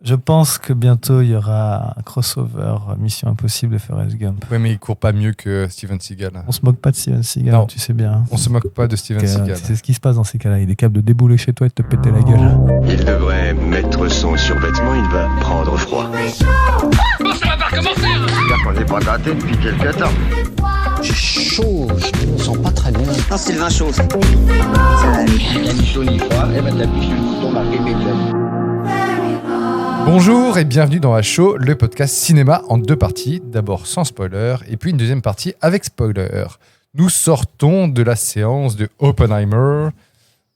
Je pense que bientôt il y aura un crossover Mission Impossible et Forrest Gump. Ouais, mais il court pas mieux que Steven Seagal. On se moque pas de Steven Seagal, Non. tu sais bien. On se moque pas de Steven Seagal. C'est ce qui se passe dans ces cas-là. Il est capable de débouler chez toi et de te péter la gueule. Il devrait mettre son survêtement, il va prendre froid. Bon, ça va pas recommencer. C'est-à-dire qu'on n'est pas gratté depuis quelque temps. J'ai chaud, je me sens pas très bien. Non, c'est le vin chaud. Ça va aller. Il y a ni chaud ni froid, et ben t'appuies sur le bouton marqué Beckham. Bonjour et bienvenue dans HO, le podcast cinéma en deux parties. D'abord sans spoiler et puis une deuxième partie avec spoiler. Nous sortons de la séance de Oppenheimer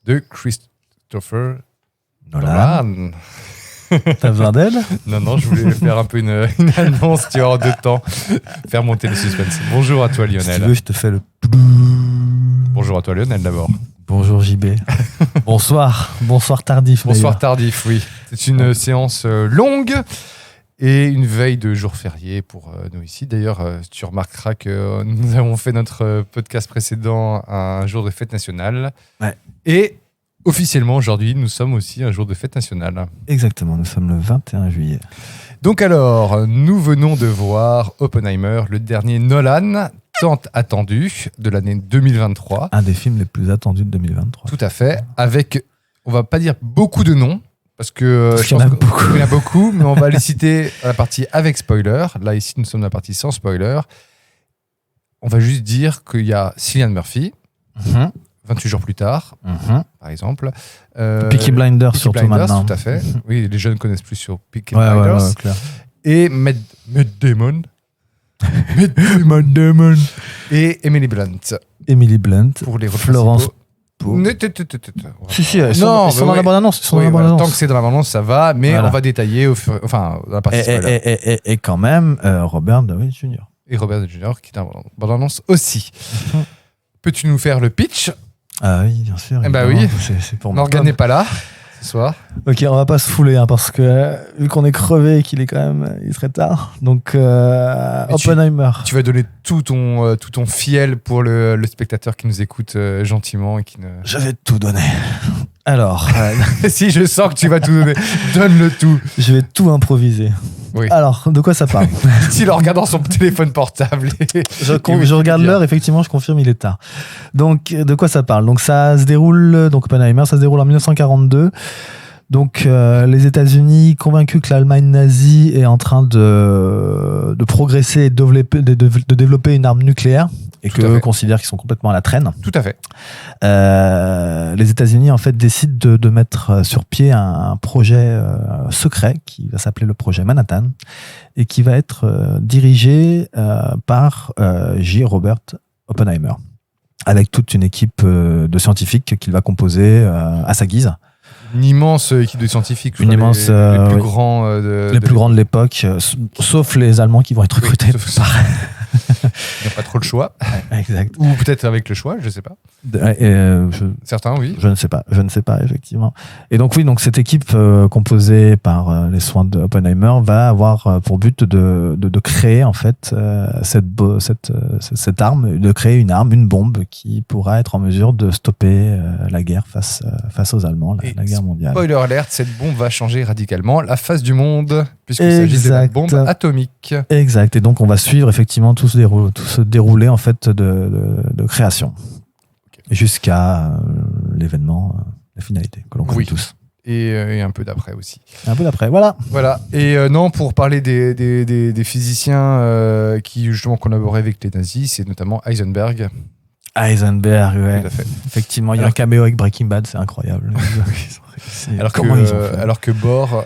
de Christopher Nolan. T'as besoin d'aide ? Non, je voulais faire un peu une annonce, tu vois, en deux temps. Faire monter le suspense. Bonjour à toi Lionel. Si tu veux, je te fais le... Bonjour à toi Lionel d'abord. Bonjour JB. Bonsoir tardif. Bonsoir d'ailleurs. tardif, oui. C'est une séance longue et une veille de jour férié pour nous ici. D'ailleurs, tu remarqueras que nous avons fait notre podcast précédent un jour de fête nationale. Ouais. Et officiellement, aujourd'hui, nous sommes aussi un jour de fête nationale. Exactement, nous sommes le 21 juillet. Donc alors, nous venons de voir Oppenheimer, le dernier Nolan, tant attendu de l'année 2023. Un des films les plus attendus de 2023. Tout à fait, avec, on va pas dire beaucoup de noms, parce que Parce qu'il y en a beaucoup. Il y en a beaucoup, mais on va les citer à la partie avec spoiler. Là, ici, nous sommes dans la partie sans spoiler. On va juste dire qu'il y a Cillian Murphy, 28 jours plus tard, par exemple. Peaky Blinders, surtout Blinders, maintenant. tout à fait. Oui, les jeunes connaissent plus sur Peaky Ouais, Blinders. ouais, clair. Et Matt Damon. Matt Damon. Et Emily Blunt. Emily Blunt, Pour les rôles Florence principaux. Pugh. Si, ils sont dans la bande-annonce. Tant que c'est dans la bande-annonce, ça va, mais Voilà. on va détailler dans la partie spoiler. Et quand même, Robert Downey Jr. Et Robert Jr. qui est dans la bande-annonce aussi. Peux-tu nous faire le pitch ? Ah oui, bien sûr. Eh ben évidemment. oui. C'est pour Morgane n'est pas là ce soir. Ok, on va pas se fouler parce que vu qu'on est crevé et qu'il est quand même il est très tard. Donc Oppenheimer. Tu vas donner tout ton fiel pour le spectateur qui nous écoute gentiment et qui ne. Je vais tout donner. Alors, Si je sens que tu vas tout donner, donne-le tout. je vais tout improviser. Oui. Alors, de quoi ça parle ? S'il en regarde dans son téléphone portable. Je regarde l'heure, effectivement, je confirme, il est tard. Donc, de quoi ça parle ? Donc, ça se déroule, donc Oppenheimer, ça se déroule en 1942. Donc, les États-Unis, convaincus que l'Allemagne nazie est en train de progresser et de développer une arme nucléaire, et Tout à qu'eux fait. considèrent qu'ils sont complètement à la traîne. Tout à fait. Les États-Unis en fait décident de mettre sur pied un projet secret qui va s'appeler le projet Manhattan et qui va être dirigé par J. Robert Oppenheimer avec toute une équipe de scientifiques qu'il va composer à sa guise. Une immense équipe de scientifiques. Une immense, les plus oui. grands Les plus grands de l'époque, sauf les Allemands qui vont être recrutés. Sauf ça. Il n'y a pas trop le choix. Exact. Ou peut-être avec le choix, je ne sais pas. Certains, oui. Je ne sais pas, effectivement. Et donc oui, donc cette équipe composée par les soins d'Oppenheimer va avoir pour but de créer en fait cette arme, de créer une bombe qui pourra être en mesure de stopper la guerre face aux Allemands, la guerre mondiale. Spoiler alert, cette bombe va changer radicalement la face du monde, puisqu'il s'agit de la Exact. bombe atomique. Exact. Et donc on va suivre effectivement tout ce déroulé en fait de création jusqu'à l'événement, la finalité que l'on connaît Oui. tous. Et un peu d'après aussi. Un peu d'après, voilà. Voilà. Et non, pour parler des physiciens qui justement collaboraient avec les nazis, c'est notamment Heisenberg. Heisenberg, ouais. Tout à fait. Effectivement, il y a un caméo avec Breaking Bad, c'est incroyable. Alors que Bohr,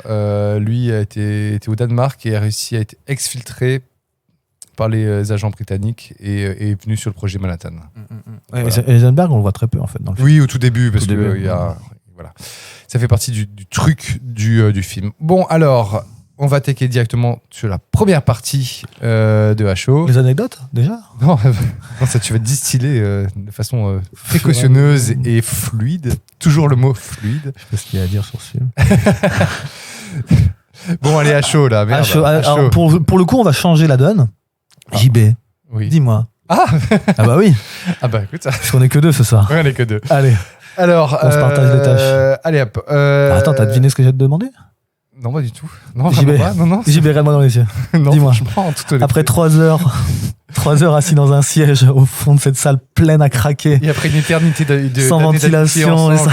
lui, a été au Danemark et a réussi à être exfiltré par les agents britanniques et est venu sur le projet Manhattan. Ouais, Heisenberg, on le voit très peu en fait dans le film. Oui, au tout début, parce Au que début. voilà. Ça fait partie du truc du film. Bon, alors, on va attaquer directement sur la première partie de HO. Les anecdotes, déjà ? Non, ça tu vas distiller de façon précautionneuse et fluide. Toujours le mot fluide. Je sais pas ce qu'il y a à dire sur ce film. Bon, allez, HO là. Merde, Alors, pour le coup, on va changer la donne. JB, oui. dis-moi. Ah bah oui, Ah bah écoute, parce qu'on est que deux ce soir. on est que deux. Allez. Alors, On se partage les tâches. Allez hop. Attends, t'as deviné ce que j'ai te demandé ? Non, pas du tout. Non, J'y vraiment vais. pas. Non. J'y vais réellement dans les yeux. Non, Dis-moi. franchement, en toute honnêteté. Après 3 heures assis dans un siège au fond de cette salle pleine à craquer, Et après une éternité sans d'années d'amitié ventilation, ensemble.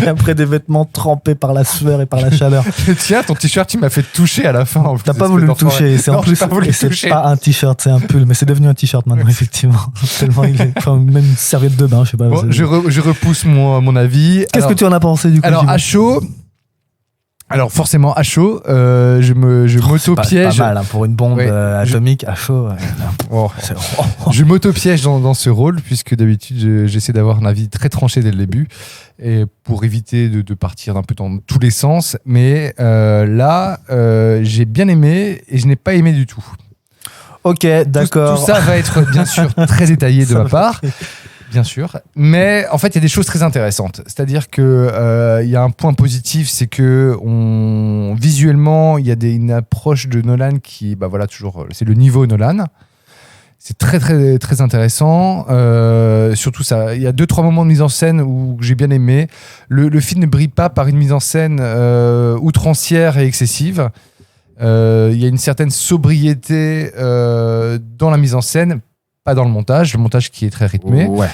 et après des vêtements trempés par la sueur et par la chaleur. Tiens, ton t-shirt, il m'a fait toucher à la fin. en plus, T'as pas espèce voulu le d'enfoiré. toucher, c'est Non, en plus, j'ai pas voulu et le c'est toucher. pas un t-shirt, c'est un pull, mais c'est devenu un t-shirt maintenant, effectivement. Tellement il est, enfin, même une serviette de bain, je sais pas. Bon, c'est- je repousse mon avis. Qu'est-ce que tu en as pensé du coup? Alors, dis-moi. à chaud. Alors, forcément, à chaud, je C'est m'auto-piège. pas mal hein, pour une bombe Ouais, atomique à chaud. Oh. C'est- Je m'auto-piège dans ce rôle, puisque d'habitude, j'essaie d'avoir un avis très tranché dès le début, et pour éviter de partir un peu dans tous les sens. Mais là, j'ai bien aimé et je n'ai pas aimé du tout. Ok, d'accord. Tout ça va être bien sûr très détaillé de Ça ma va. part. Bien sûr, mais en fait il y a des choses très intéressantes. C'est-à-dire que il y a un point positif, c'est que visuellement il y a une approche de Nolan qui, bah voilà, toujours, c'est le niveau Nolan. C'est très très très intéressant. Surtout ça, il y a 2-3 moments de mise en scène où j'ai bien aimé. Le film ne brille pas par une mise en scène outrancière et excessive. Il y a une certaine sobriété dans la mise en scène. Pas dans le montage qui est très rythmé. Ouais.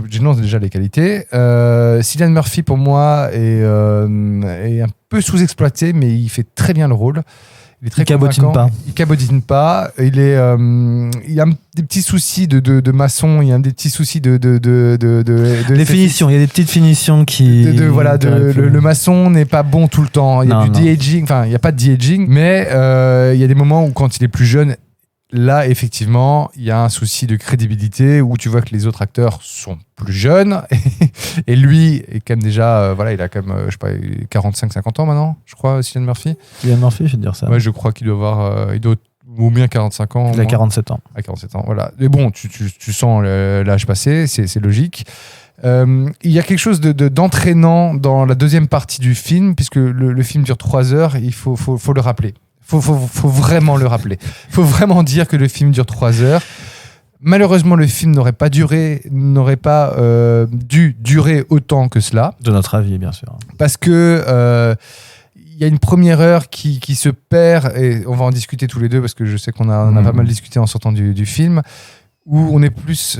J'énonce déjà les qualités. Cillian Murphy, pour moi, est un peu sous-exploité, mais il fait très bien le rôle. Il est très Il cabotine convaincant. pas. Il cabotine pas. Il a des petits soucis de maçon. Il y a des petits soucis de Les finitions, il y a des petites finitions qui. le maçon n'est pas bon tout le temps. Il y a Non, du de-aging. Enfin, il n'y a pas de de-aging, mais il y a des moments où, quand il est plus jeune, là, effectivement, il y a un souci de crédibilité où tu vois que les autres acteurs sont plus jeunes et lui est quand même déjà, il a quand même, je sais pas, 45-50 ans maintenant, je crois, Cillian Murphy. Cillian Murphy, je vais te dire ça. Ouais, je crois qu'il doit avoir, il doit au bien 45 ans. Il a 47 ans. À 47 ans, voilà. Mais bon, tu sens l'âge passé, c'est logique. Il y a quelque chose d'entraînant dans la deuxième partie du film, puisque le film dure 3 heures, il faut le rappeler. Faut vraiment le rappeler. Faut vraiment dire que le film dure 3 heures. Malheureusement, le film n'aurait pas dû durer autant que cela. De notre avis, bien sûr. Parce que il y a une première heure qui se perd, et on va en discuter tous les deux, parce que je sais qu'on a pas mal discuté en sortant du film, où on est plus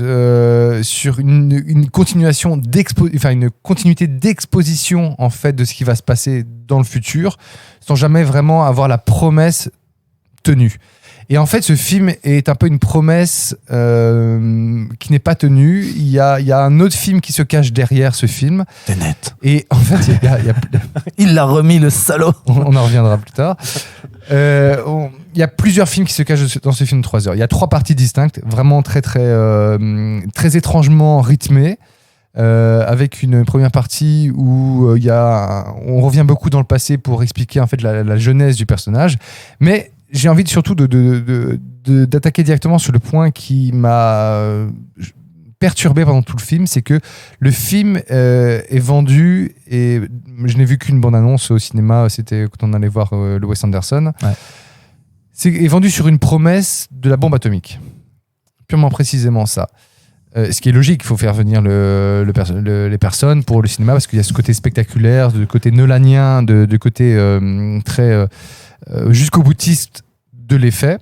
sur une continuation une continuité d'exposition en fait de ce qui va se passer dans le futur, sans jamais vraiment avoir la promesse tenue. Et en fait, ce film est un peu une promesse qui n'est pas tenue. Il y a un autre film qui se cache derrière ce film. Tenet. Et en fait, Il l'a remis, le salaud. on en reviendra plus tard. Il y a plusieurs films qui se cachent dans ce film de 3 heures. Il y a 3 parties distinctes, vraiment très très étrangement rythmées, avec une première partie où on revient beaucoup dans le passé pour expliquer en fait la jeunesse du personnage. Mais j'ai envie surtout d'attaquer directement sur le point qui m'a perturbé pendant tout le film, c'est que le film est vendu, et je n'ai vu qu'une bande-annonce au cinéma, c'était quand on allait voir le Wes Anderson. Ouais. Est vendu sur une promesse de la bombe atomique. Purement précisément ça. Ce qui est logique, il faut faire venir les personnes pour le cinéma, parce qu'il y a ce côté spectaculaire, de côté nolanien, de côté très jusqu'au boutiste de l'effet.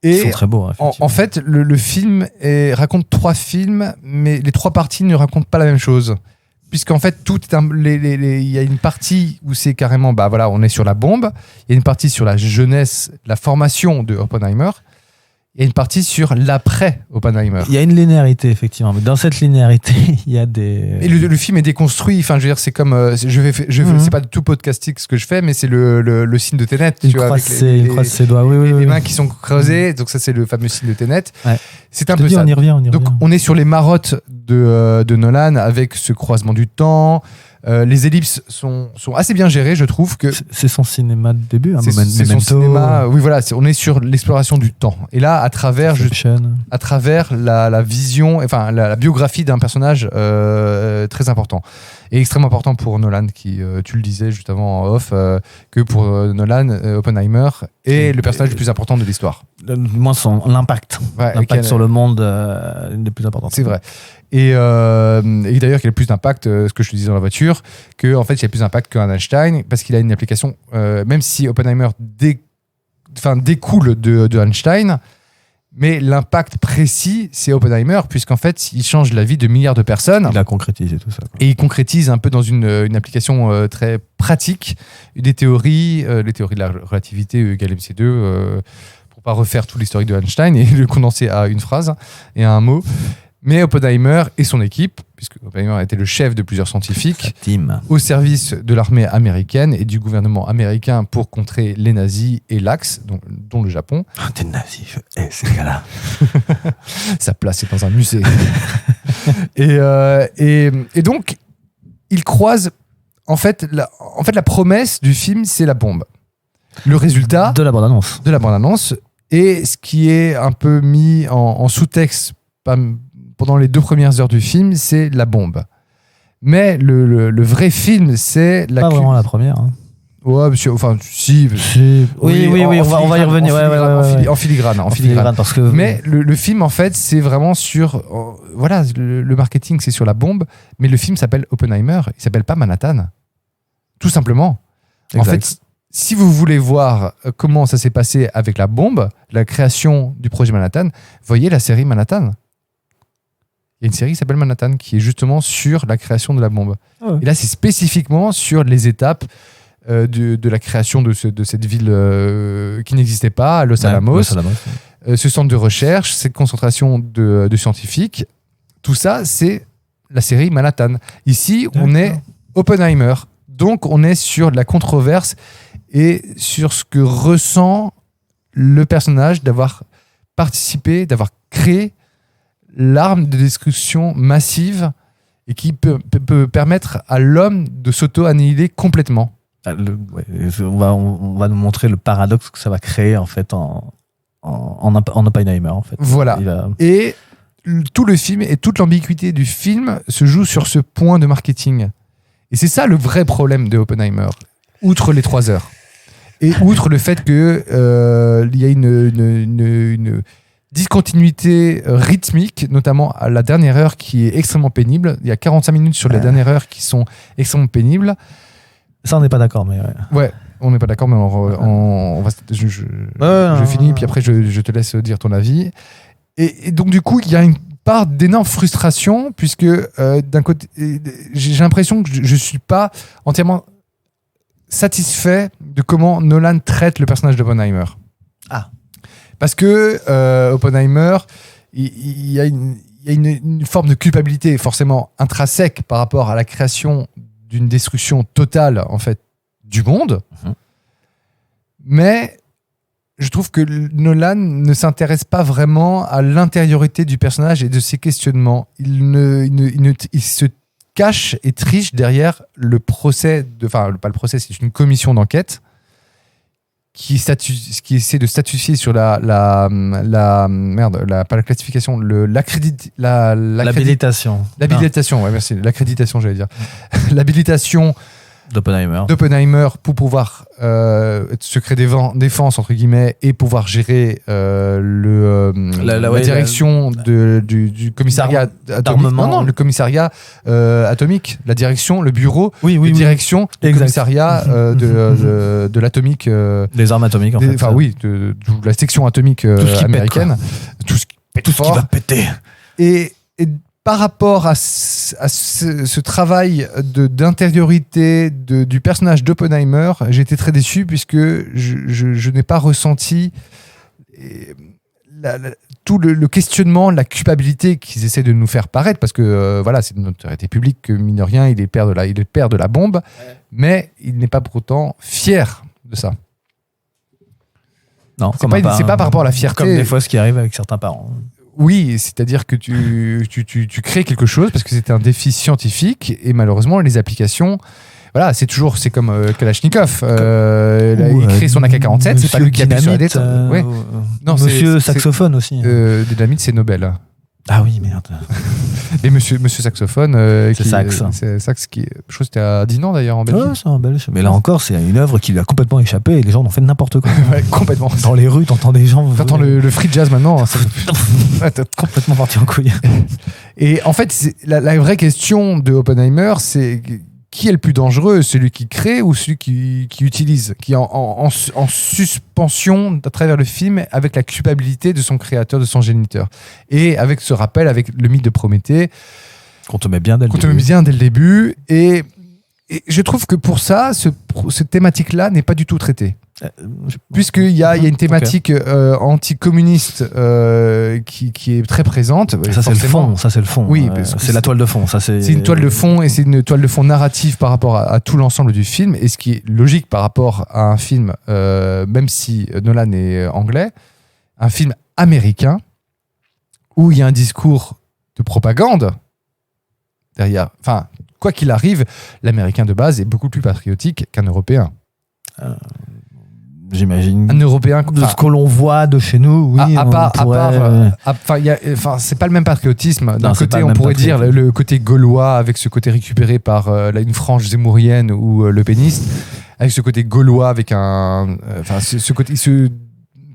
Ils Et sont très beaux. Hein, en fait, le film raconte 3 films, mais les 3 parties ne racontent pas la même chose. Puisqu'en fait, il y a une partie où c'est carrément, on est sur la bombe. Il y a une partie sur la jeunesse, la formation de Oppenheimer. Il y a une partie sur l'après Oppenheimer. Il y a une linéarité, effectivement. Mais dans cette linéarité, il y a des. Et le film est déconstruit. Enfin, je veux dire, c'est comme. C'est pas du tout podcastique ce que je fais, mais c'est le signe de Tenet. Il croise ses doigts. Oui, les mains qui sont creusées. Donc, ça, c'est le fameux signe de Tenet. Ouais. C'est un peu ça. On y revient. Donc, on est sur les marottes de Nolan, avec ce croisement du temps. Les ellipses sont assez bien gérées, je trouve. C'est son cinéma de début, c'est son cinéma. Oui, voilà, on est sur l'exploration du temps. Et là, à travers la vision, enfin la biographie d'un personnage très important. Et extrêmement important pour Nolan, qui, tu le disais juste avant en off, que pour Nolan, Oppenheimer est le personnage le plus important de l'histoire. Moins l'impact. Ouais, L'impact sur le monde, une des plus importantes. C'est vrai. Et d'ailleurs, qu'il a plus d'impact, ce que je te disais dans la voiture, qu'en fait, il a plus d'impact qu'un Einstein, parce qu'il a une application, même si Oppenheimer découle de Einstein, mais l'impact précis, c'est Oppenheimer, puisqu'en fait, il change la vie de milliards de personnes. Il a concrétisé tout ça, quoi. Et il concrétise un peu dans une application très pratique, des théories, les théories de la relativité E égale MC2, pour pas refaire tout l'historique de Einstein et le condenser à une phrase et à un mot. Mais Oppenheimer et son équipe, puisque Oppenheimer a été le chef de plusieurs scientifiques, Team. au service de l'armée américaine et du gouvernement américain pour contrer les nazis et l'Axe, dont le Japon. Ah, t'es nazi, ces gars-là. Sa place est dans un musée. et donc, il croise... En fait, la promesse du film, c'est la bombe. Le résultat... De la bande-annonce. De la bande-annonce. Et ce qui est un peu mis en sous-texte pendant les 2 premières heures du film, c'est la bombe. Mais le vrai film, c'est la... Pas vraiment la première. Hein. Ouais, monsieur, enfin, si. Oui, on va y revenir. En filigrane. Parce que... Mais le film, en fait, c'est vraiment sur... voilà, le marketing, c'est sur la bombe. Mais le film s'appelle Oppenheimer. Il s'appelle pas Manhattan. Tout simplement. Exact. En fait, si vous voulez voir comment ça s'est passé avec la bombe, la création du projet Manhattan, voyez la série Manhattan. Il y a une série qui s'appelle Manhattan qui est justement sur la création de la bombe. Ah ouais. Et là, c'est spécifiquement sur les étapes de la création de cette ville qui n'existait pas, à Los Alamos. Ce centre de recherche, cette concentration de scientifiques. Tout ça, c'est la série Manhattan. Ici, on est Oppenheimer. Donc, on est sur la controverse et sur ce que ressent le personnage d'avoir participé, d'avoir créé l'arme de destruction massive et qui peut permettre à l'homme de s'auto-annihiler complètement. On va nous montrer le paradoxe que ça va créer en fait en Oppenheimer en fait. Voilà. Et tout le film et toute l'ambiguïté du film se joue sur ce point de marketing. Et c'est ça le vrai problème de Oppenheimer, outre les 3 heures. Et outre le fait qu'il y a une discontinuité rythmique, notamment à la dernière heure qui est extrêmement pénible. Il y a 45 minutes sur la dernière heure qui sont extrêmement pénibles. Ça, on n'est pas d'accord, mais ouais. On n'est pas d'accord, mais on va. Je finis, puis après je te laisse dire ton avis. Et donc du coup, il y a une part d'énorme frustration puisque d'un côté, j'ai l'impression que je suis pas entièrement satisfait de comment Nolan traite le personnage d'Oppenheimer. Ah. Parce que Oppenheimer, il y a une forme de culpabilité forcément intrinsèque par rapport à la création d'une destruction totale en fait du monde. Mais je trouve que Nolan ne s'intéresse pas vraiment à l'intériorité du personnage et de ses questionnements. Il se cache et triche derrière le procès, enfin pas le procès, c'est une commission d'enquête qui essaie de statuer sur pas la classification, l'habilitation. L'habilitation, ouais, merci. L'accréditation, j'allais dire. L'habilitation d'Oppenheimer pour pouvoir secret défense entre guillemets et pouvoir gérer la direction du commissariat d'armement. Non, le commissariat atomique, la direction, le bureau de direction du commissariat de l'atomique, des armes atomiques en fait. Enfin oui, de la section atomique américaine, tout ce qui va péter. Et par rapport à ce travail d'intériorité du personnage d'Oppenheimer, j'ai été très déçu puisque je n'ai pas ressenti tout le questionnement, la culpabilité qu'ils essaient de nous faire paraître, parce que voilà, c'est une notoriété publique que, mine de rien, il est le père de la bombe, mais il n'est pas pour autant fier de ça. Non, c'est pas par rapport à la fierté. Comme des fois ce qui arrive avec certains parents. Oui, c'est-à-dire que tu crées quelque chose parce que c'est un défi scientifique et malheureusement les applications, voilà, c'est comme Kalachnikov. Il crée son AK-47, c'est pas lui qui appuie sur la détente. Non, Monsieur Saxophone aussi. Dynamite, c'est Nobel. Ah oui, merde. Et Monsieur Saxophone. C'est Sax. C'est Sax qui. Je crois que c'était à Dinan d'ailleurs en Belgique. Ouais, c'est un Belge. Mais là encore, c'est une œuvre qui lui a complètement échappé et les gens en ont fait n'importe quoi. Ouais, complètement. Dans les rues, t'entends des gens. T'entends le free jazz maintenant. Ouais, t'es complètement parti en couille. Et en fait, la vraie question de Oppenheimer, c'est qui est le plus dangereux, celui qui crée ou celui qui utilise, qui est en suspension à travers le film avec la culpabilité de son créateur, de son géniteur. Et avec ce rappel, avec le mythe de Prométhée, Qu'on te met bien dès le qu'on te début. met bien dès le début. Et je trouve que pour ça, cette thématique-là n'est pas du tout traitée. Puisqu'il y a une thématique anticommuniste qui est très présente. Ça, c'est le fond. Ça, c'est le fond. Oui, parce que c'est la toile de fond. Ça, c'est une toile de fond et c'est une toile de fond narrative par rapport à tout l'ensemble du film. Et ce qui est logique par rapport à un film, même si Nolan est anglais, un film américain où il y a un discours de propagande derrière. Enfin, quoi qu'il arrive, l'américain de base est beaucoup plus patriotique qu'un européen. J'imagine. Un européen. De ce que l'on voit de chez nous, oui. C'est pas le même patriotisme. D'un Non, c'est pas côté, le on même pourrait dire patriotisme. le côté gaulois avec ce côté récupéré par une frange zémourienne ou le péniste, avec ce côté gaulois avec ce côté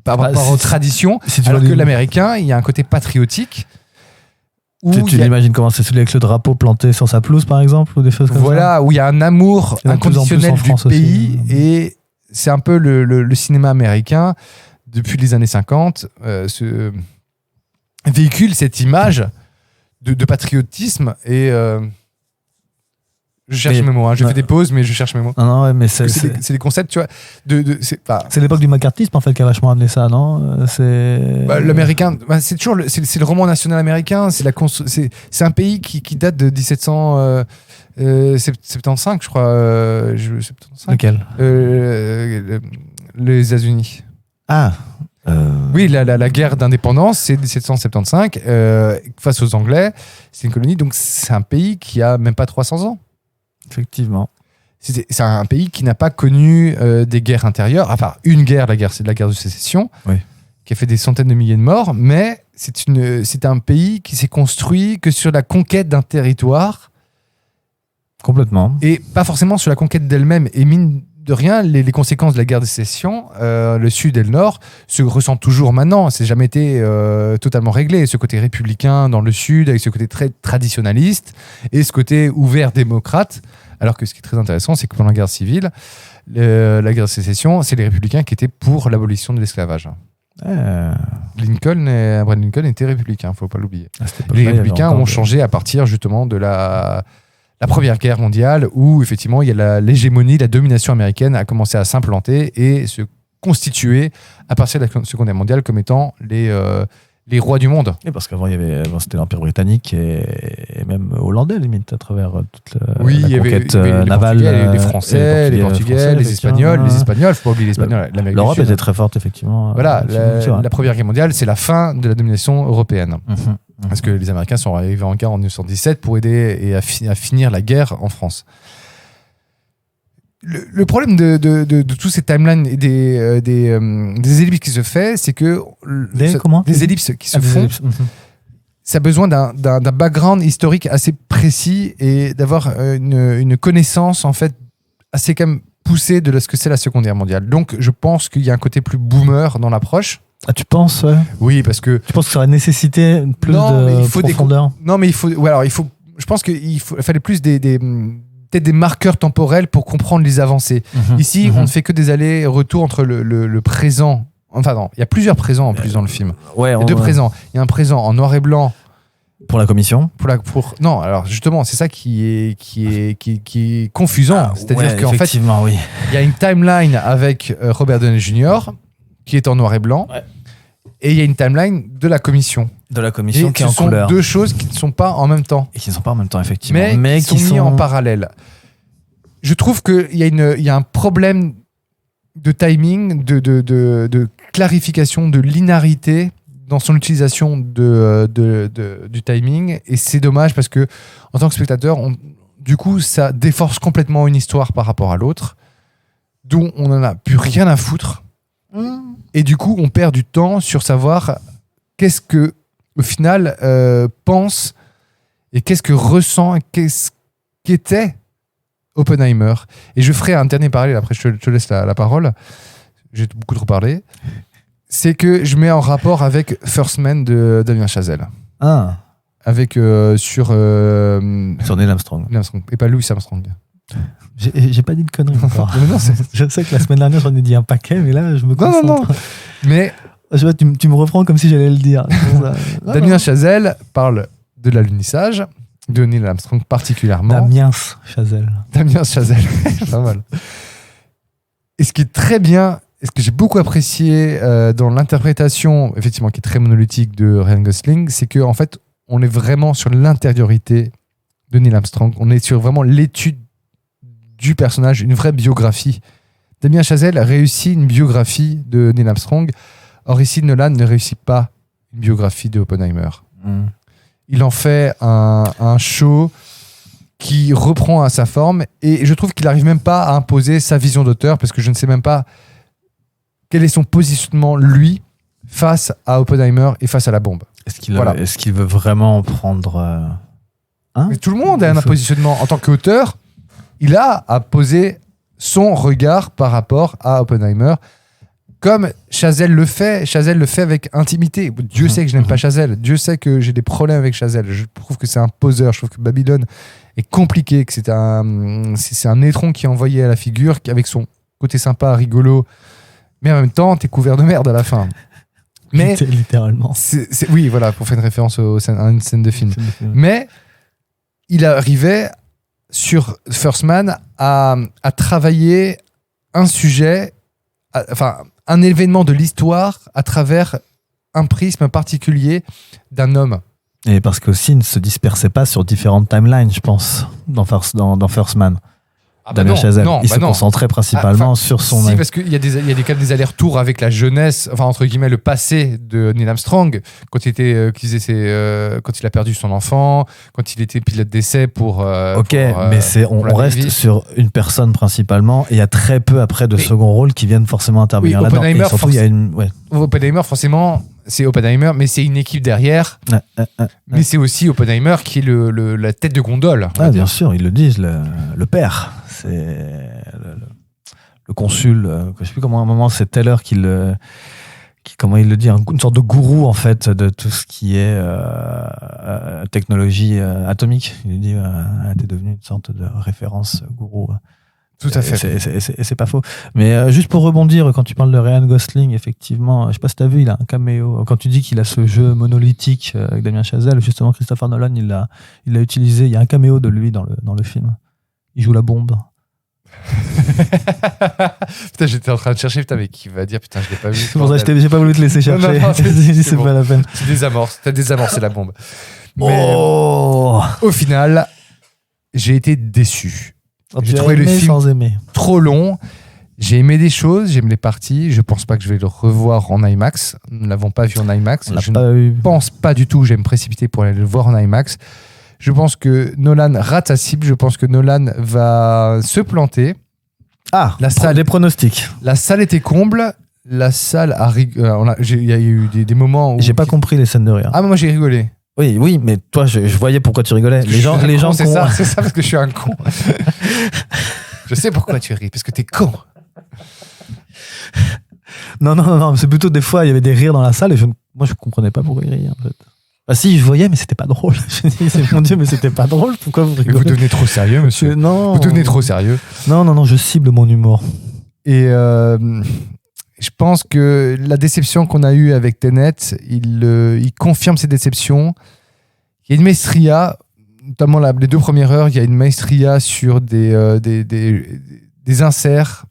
par rapport aux traditions. Si tu Alors vois que les- l'américain, il y a un côté patriotique. Où Tu il y a- l'imagines comment c'est celui avec le drapeau planté sur sa pelouse, par exemple, ou des choses comme ça. Voilà, où il y a un amour Et de plus en plus inconditionnel en du France pays. aussi. Et c'est un peu le cinéma américain, depuis les années 50, véhicule cette image de patriotisme. Et je cherche Mais- mes mots, hein. Je ouais. fais des pauses, mais je cherche mes mots. Non, ouais, mais c'est C'est des concepts, tu vois. c'est l'époque du macartisme, en fait, qui a vachement amené ça, non? C'est. L'américain, c'est toujours c'est le roman national américain. C'est un pays qui date de 1775, je crois. 75. Lequel? Les États-Unis. Ah. Oui, la guerre d'indépendance, c'est 1775. Face aux Anglais, c'est une colonie. Donc, c'est un pays qui a même pas 300 ans. Effectivement. C'est un pays qui n'a pas connu des guerres intérieures. Enfin, une guerre, c'est la guerre de sécession, Oui. qui a fait des centaines de milliers de morts. Mais c'est un pays qui s'est construit que sur la conquête d'un territoire Complètement. et pas forcément sur la conquête d'elle-même. Et mine de rien, les conséquences de la guerre de sécession, le Sud et le Nord, se ressentent toujours maintenant. Ça n'a jamais été totalement réglé. Ce côté républicain dans le Sud, avec ce côté très traditionnaliste, et ce côté ouvert démocrate. Alors que ce qui est très intéressant, c'est que pendant la guerre civile, la guerre de sécession, c'est les républicains qui étaient pour l'abolition de l'esclavage. À Abraham Lincoln était républicain, il ne faut pas l'oublier. cette Et époque-là, les il y avait républicains encore ont changé à partir justement de la Première Guerre mondiale, où effectivement il y a l'hégémonie, la domination américaine a commencé à s'implanter et se constituer à partir de la Seconde Guerre mondiale comme étant les rois du monde. Et parce qu'avant, c'était l'Empire britannique et même hollandais, limite, à travers toute la Il y avait conquête les navale. Portugais, les Français, les Espagnols, effectivement. les Espagnols, faut pas oublier les Espagnols, l'Amérique du L'Europe Sud. était très forte, effectivement. Voilà, c'est vrai. la Première Guerre mondiale, c'est la fin de la domination européenne. Mhm. Parce que les Américains sont arrivés en guerre en 1917 pour aider et à finir la guerre en France. Le problème de tous ces timelines et des ellipses qui se fait, c'est que des ellipses qui se font, ça a besoin d'un background historique assez précis et d'avoir une connaissance en fait assez quand même poussée de ce que c'est la Seconde Guerre mondiale. Donc je pense qu'il y a un côté plus boomer dans l'approche. Ah, tu penses, ouais. Oui, parce que Tu penses que ça aurait nécessité plus mais de il faut profondeur? non, mais il faut. Je pense qu'il fallait plus peut-être des marqueurs temporels pour comprendre les avancées. Ici, on ne fait que des allers-retours entre le présent. Enfin, non, il y a plusieurs présents en plus dans le film. Ouais, Il y a deux présents. Il y a un présent en noir et blanc. Pour la commission. Non, alors justement, c'est ça qui est confusant. C'est-à-dire Ouais, qu'en fait, effectivement, oui. il y a une timeline avec Robert Downey Jr. qui est en noir et blanc. Ouais. Et il y a une timeline de la commission. De la commission Et qui est ce en sont couleur. deux choses qui ne sont pas en même temps. Et qui ne sont pas en même temps, effectivement. Mais qui sont mis en parallèle. Je trouve qu'il y a un problème de timing, de clarification, de linéarité dans son utilisation du timing. Et c'est dommage parce que, en tant que spectateur, du coup, ça déforce complètement une histoire par rapport à l'autre, dont on n'en a plus rien à foutre. Et du coup, on perd du temps sur savoir qu'est-ce que au final, pense et qu'est-ce que ressent, qu'est-ce qu'était Oppenheimer. Et je ferai un dernier parallèle, après je te laisse la parole. J'ai beaucoup trop parlé. C'est que je mets en rapport avec First Man de Damien Chazelle. Ah. Avec sur Neil Armstrong. Neil Armstrong. Et pas Louis Armstrong. J'ai pas dit de conneries encore. Non, je sais que la semaine dernière j'en ai dit un paquet, mais là je me concentre. Non. Mais je vois, tu me reprends comme si j'allais le dire. Damien Chazelle parle de l'alunissage, de Neil Armstrong particulièrement. Damien Chazelle. Pas mal. Et ce qui est très bien, et ce que j'ai beaucoup apprécié dans l'interprétation, effectivement, qui est très monolithique de Ryan Gosling, c'est qu'en fait, on est vraiment sur l'intériorité de Neil Armstrong. On est sur vraiment l'étude du personnage, une vraie biographie. Damien Chazelle réussit une biographie de Neil Armstrong. Or ici, Nolan ne réussit pas une biographie de Oppenheimer. Il en fait un show qui reprend à sa forme, et je trouve qu'il n'arrive même pas à imposer sa vision d'auteur, parce que je ne sais même pas quel est son positionnement, lui, face à Oppenheimer et face à la bombe. Est-ce qu'il veut vraiment prendre... Mais tout le monde a un positionnement. En tant qu'auteur, il a à poser son regard par rapport à Oppenheimer, comme Chazelle le fait. Chazelle le fait avec intimité. Dieu sait que je n'aime pas Chazelle. Dieu sait que j'ai des problèmes avec Chazelle. Je trouve que c'est un poseur. Je trouve que Babylone est compliqué, que c'est un étron qui est envoyé à la figure, avec son côté sympa, rigolo, mais en même temps, t'es couvert de merde à la fin. Mais littéralement. Oui, voilà, pour faire une référence à une scène de film. Mais il arrivait sur First Man à travailler un sujet, un événement de l'histoire à travers un prisme particulier d'un homme. Et parce qu'aussi, il ne se dispersait pas sur différentes timelines, je pense, dans First Man. Damien Chazelle. Il se concentrait principalement sur son... Si, parce qu'il y a des allers-retours avec la jeunesse, entre guillemets, le passé de Neil Armstrong, quand il a perdu son enfant, quand il était pilote d'essai pour... mais on reste sur une personne principalement, et il y a très peu après de second rôle qui viennent forcément intervenir là-dedans. Et surtout, il y a Oppenheimer, forcément, c'est Oppenheimer, mais c'est une équipe derrière. Mais c'est aussi Oppenheimer qui est la tête de gondole. Bien sûr, ils le disent, le père. C'est le consul, je ne sais plus comment, à un moment, c'est Taylor comment il le dit, une sorte de gourou, en fait, de tout ce qui est technologie atomique. Il dit, t'es devenu une sorte de référence gourou. Tout à fait. C'est pas faux. Mais juste pour rebondir, quand tu parles de Ryan Gosling, effectivement, je sais pas si t'as vu, il a un caméo. Quand tu dis qu'il a ce jeu monolithique avec Damien Chazelle, justement, Christopher Nolan, il l'a utilisé. Il y a un caméo de lui dans le film. Il joue la bombe. Putain, j'étais en train de chercher, mais qui va dire, putain, je l'ai pas vu. C'est pour ça que j'ai pas voulu te laisser chercher. Non, c'est pas la peine. T'as désamorcé la bombe. Mais au final, j'ai été déçu. J'ai trouvé le film sans aimer. Trop long. J'ai aimé des choses, j'aime les parties. Je pense pas que je vais le revoir en IMAX. Nous ne l'avons pas vu en IMAX. Je ne pense pas du tout que je vais me précipiter pour aller le voir en IMAX. Je pense que Nolan rate sa cible. Je pense que Nolan va se planter. Les pronostics. La salle était comble. La salle a rigolé. Il y a eu des moments où... J'ai pas compris les scènes de rire. Moi j'ai rigolé. Oui, mais toi, je voyais pourquoi tu rigolais. Les gens, c'est ça, parce que je suis un con. Je sais pourquoi tu ris, parce que t'es con. Non, c'est plutôt des fois, il y avait des rires dans la salle et moi, je comprenais pas pourquoi ils riaient, en fait. Si, je voyais, mais c'était pas drôle. Je me dis, mon Dieu, mais c'était pas drôle. Pourquoi vous rigolez ? Mais vous devenez trop sérieux, monsieur. Non. Vous devenez trop sérieux. Non, je cible mon humour. Et je pense que la déception qu'on a eue avec Tenet, il confirme ses déceptions. Il y a une maestria, notamment les 2 premières heures, il y a une maestria sur des inserts,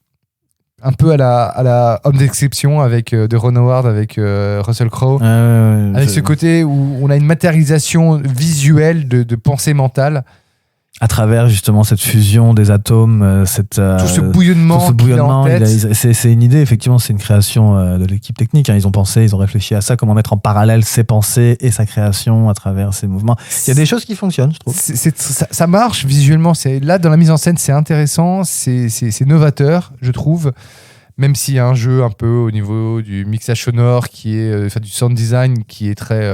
un peu à la Homme d'exception de Ron Howard avec Russell Crowe, avec ce côté où on a une matérialisation visuelle de pensée mentale. À travers justement cette fusion des atomes, tout ce bouillonnement, c'est une idée, effectivement, c'est une création de l'équipe technique. Ils ont réfléchi à ça, comment mettre en parallèle ses pensées et sa création à travers ces mouvements. Il y a des choses qui fonctionnent, je trouve. Ça marche visuellement. Là, dans la mise en scène, c'est intéressant, c'est novateur, je trouve. même s'il y a un jeu un peu au niveau du mixage sonore qui est, du sound design qui est très,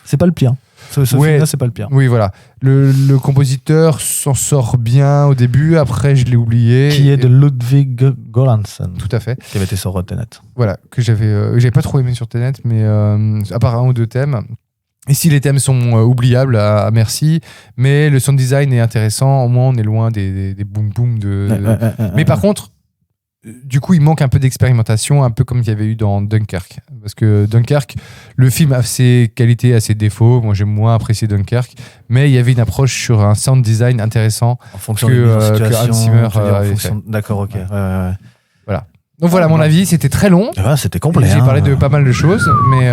C'est pas le pire. Ce film-là, c'est pas le pire. Oui, voilà. Le compositeur s'en sort bien au début, après je l'ai oublié. Qui est de Ludwig Göransson. Tout à fait. Qui avait été sur Tenet. Voilà, que j'avais pas trop aimé sur Tenet, mais à part un ou deux thèmes. Ici, les thèmes sont oubliables à merci, mais le sound design est intéressant. Au moins, on est loin des boum-boum Mais par contre, du coup, il manque un peu d'expérimentation, un peu comme il y avait eu dans Dunkerque. Parce que Dunkerque, le film a ses qualités, a ses défauts. Moi, j'ai moins apprécié Dunkerque, mais il y avait une approche sur un sound design intéressant en fonction de la situation. Hans Zimmer D'accord, ok. Ouais. Voilà. Donc voilà, mon avis, c'était très long. Ouais, c'était complet. J'ai parlé de pas mal de choses, mais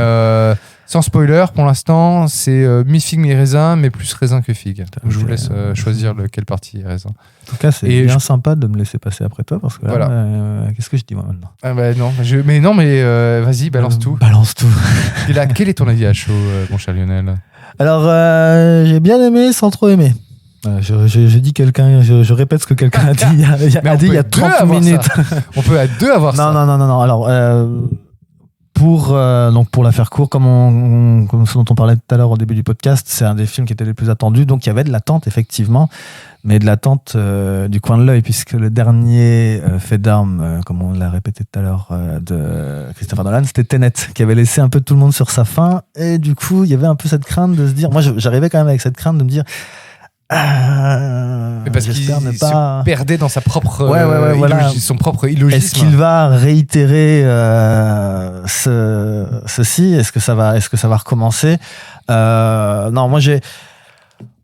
sans spoiler, pour l'instant, c'est mi-figue, mi-raisin, mais plus raisin que figue. Donc, je vous laisse choisir quelle partie est raisin. En tout cas, c'est bien sympa de me laisser passer après toi, parce que voilà. Qu'est-ce que je dis moi maintenant? Mais vas-y, balance tout. Balance tout. Et là, quel est ton avis à chaud, mon cher Lionel? Alors, j'ai bien aimé sans trop aimer. Je dis quelqu'un, je répète ce que quelqu'un a dit il y a 30 minutes. On peut à deux avoir ça. Non. Alors, pour la faire court, comme ce dont on parlait tout à l'heure au début du podcast, c'est un des films qui était les plus attendus. Donc, il y avait de l'attente, effectivement, mais de l'attente du coin de l'œil, puisque le dernier fait d'armes, comme on l'a répété tout à l'heure, de Christopher Nolan, c'était Tenet, qui avait laissé un peu tout le monde sur sa faim. Et du coup, il y avait un peu cette crainte de se dire... Moi, j'arrivais quand même avec cette crainte de me dire... mais parce qu'il se perdait dans sa propre son propre illogisme. Est-ce qu'il va réitérer ceci? Est-ce que ça va recommencer? Non, moi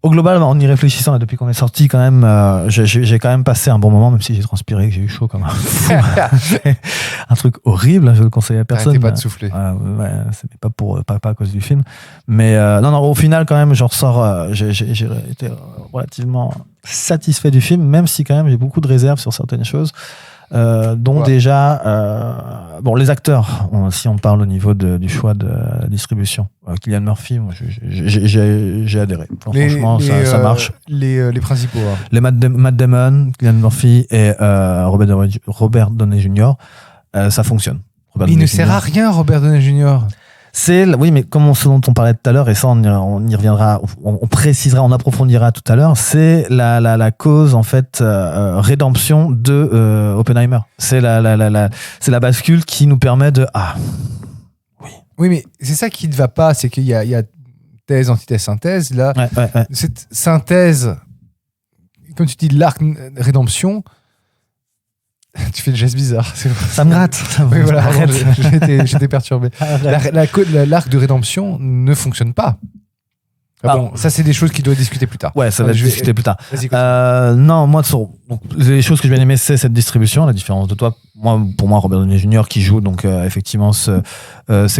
au global, en y réfléchissant, depuis qu'on est sorti, quand même, j'ai quand même passé un bon moment, même si j'ai transpiré, que j'ai eu chaud comme un fou. Un truc horrible, je le conseille à personne. Arrêtez pas de souffler. C'est pas à cause du film. Mais non, au final, quand même, j'en ressors, j'ai été relativement satisfait du film, même si quand même j'ai beaucoup de réserves sur certaines choses. Dont déjà les acteurs, si on parle au niveau du choix de la distribution, Cillian Murphy, moi j'ai adhéré. Franchement, ça marche. Les principaux. Hein. Les Matt Damon, Cillian Murphy et Robert Downey Jr. Ça fonctionne. Il ne sert à rien, Robert Downey Jr. Oui, mais comme ce dont on parlait tout à l'heure, et ça on y reviendra, on précisera, on approfondira tout à l'heure, c'est la cause en fait rédemption de Oppenheimer. C'est la bascule qui nous permet de Oui, mais c'est ça qui ne va pas, c'est qu'il y a thèse, antithèse, synthèse. Là, cette synthèse, comme tu dis, l'arc rédemption. Tu fais le geste bizarre. Ça me gratte. Oui, voilà, j'étais perturbé. L'arc de rédemption ne fonctionne pas. Bon, ça, c'est des choses qui doivent discuter plus tard. Ouais, ça va être discuté plus tard. Vas-y, non, moi, les choses que j'ai bien aimées, c'est cette distribution, la différence de toi. Pour moi, Robert Downey Jr. qui joue, donc effectivement, c'est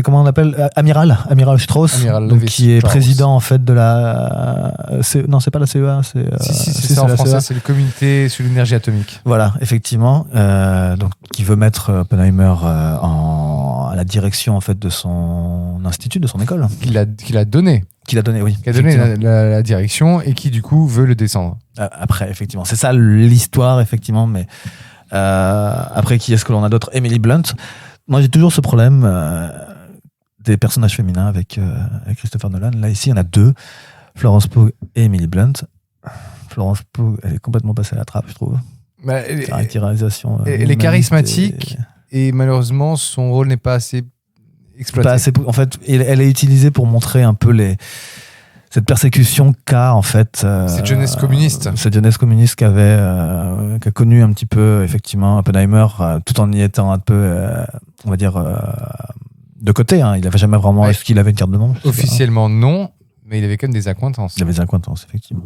comment on l'appelle, Amiral Strauss, qui est Strauss. Président en fait de la. Non, c'est pas la CEA, c'est. C'est ça en français, c'est le Comité sur l'énergie atomique. Voilà, effectivement, donc qui veut mettre Oppenheimer à la direction en fait de son institut, de son école. Qu'il a donné. Qu'il a donné, oui. Qui a donné la direction et qui du coup veut le descendre. Après, effectivement, c'est ça l'histoire, effectivement, mais après, qui est-ce que l'on a d'autre? Emily Blunt. Moi, j'ai toujours ce problème des personnages féminins avec Christopher Nolan. Là, ici, il y en a deux, Florence Pugh et Emily Blunt. Florence Pugh, elle est complètement passée à la trappe, je trouve. Caractérisation. Elle est charismatique et malheureusement, son rôle n'est pas assez exploité. En fait, elle est utilisée pour montrer un peu cette persécution qu'a en fait cette jeunesse communiste qui a connu un petit peu effectivement Oppenheimer tout en y étant un peu on va dire de côté, hein. Il n'avait jamais vraiment est-ce qu'il avait une carte de membre officiellement non, mais il avait quand même des accointances. Il avait des accointances, effectivement.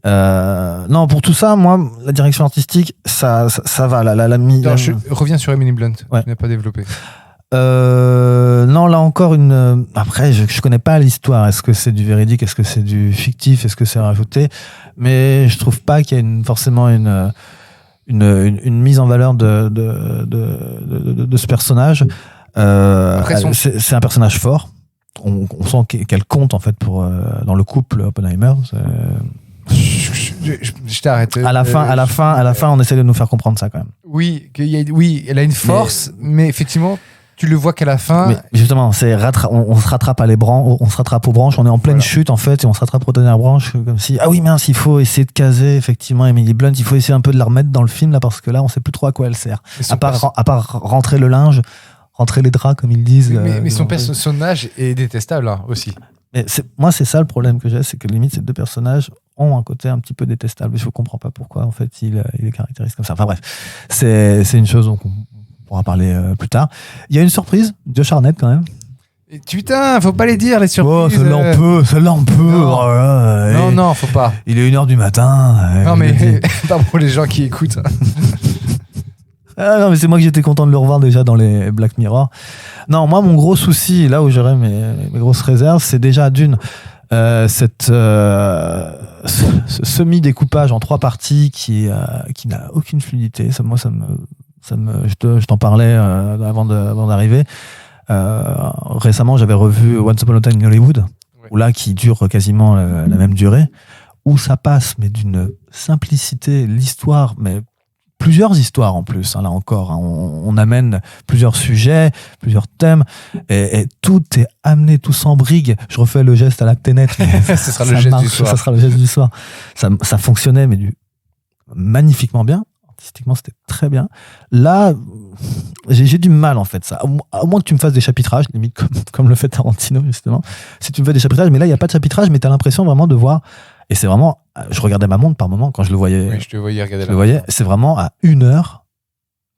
Non, pour tout ça, moi, la direction artistique, ça va. Je reviens sur Emily Blunt. Ouais. Tu n'as pas développé. Non, là encore après, je connais pas l'histoire. Est-ce que c'est du véridique? Est-ce que c'est du fictif? Est-ce que c'est rajouté? Mais je trouve pas qu'il y ait forcément une mise en valeur de ce personnage. Après, c'est un personnage fort. On sent qu'elle compte en fait dans le couple Oppenheimer. Je t'arrête. À la fin, on essaie de nous faire comprendre ça quand même. Oui, elle a une force, mais effectivement, tu le vois qu'à la fin. Mais justement, on se rattrape on se rattrape aux branches, on est en pleine chute en fait, et on se rattrape aux dernières branches, comme si, ah oui mince, il faut essayer de caser effectivement Emily Blunt, il faut essayer un peu de la remettre dans le film là, parce que là, on sait plus trop à quoi elle sert. À part rentrer le linge, rentrer les draps, comme ils disent. Mais son personnage est détestable hein, aussi. Mais moi, c'est ça le problème que j'ai, c'est que limite, ces deux personnages ont un côté un petit peu détestable. Je ne comprends pas pourquoi, en fait, il est caractérisé comme ça. Enfin bref, c'est une chose dont on pourra parler plus tard. Il y a une surprise, Josh Hartnett quand même. Et putain, faut pas les dire, les surprises. Oh, celle-là on peut. Non, faut pas. Il est 1h du matin. Non, mais pas pour les gens qui écoutent. Ah non, mais c'est moi que j'étais content de le revoir déjà dans les Black Mirror. Non, moi, mon gros souci, là où j'aurais mes grosses réserves, c'est déjà d'une, ce semi-découpage en 3 parties qui n'a aucune fluidité. Je t'en parlais avant d'arriver. Récemment, j'avais revu Once Upon a Time in Hollywood, où là, qui dure quasiment la même durée, où ça passe, mais d'une simplicité, l'histoire, mais plusieurs histoires en plus, hein, là encore. Hein, on amène plusieurs sujets, plusieurs thèmes, et tout est amené, tout s'embrigue. Je refais le geste à la Tenet. Ce sera le geste du soir. Ça sera le geste du soir. Ça fonctionnait, mais magnifiquement bien. Artistiquement, c'était très bien. Là, j'ai du mal, en fait, ça. Au moins que tu me fasses des chapitrages, limite comme le fait Tarantino, justement. Si tu me fais des chapitrages, mais là, il n'y a pas de chapitrage, mais tu as l'impression vraiment de voir. Et c'est vraiment, je regardais ma montre par moment quand je le voyais. Oui, je te voyais regarder la montre. C'est vraiment à 1h.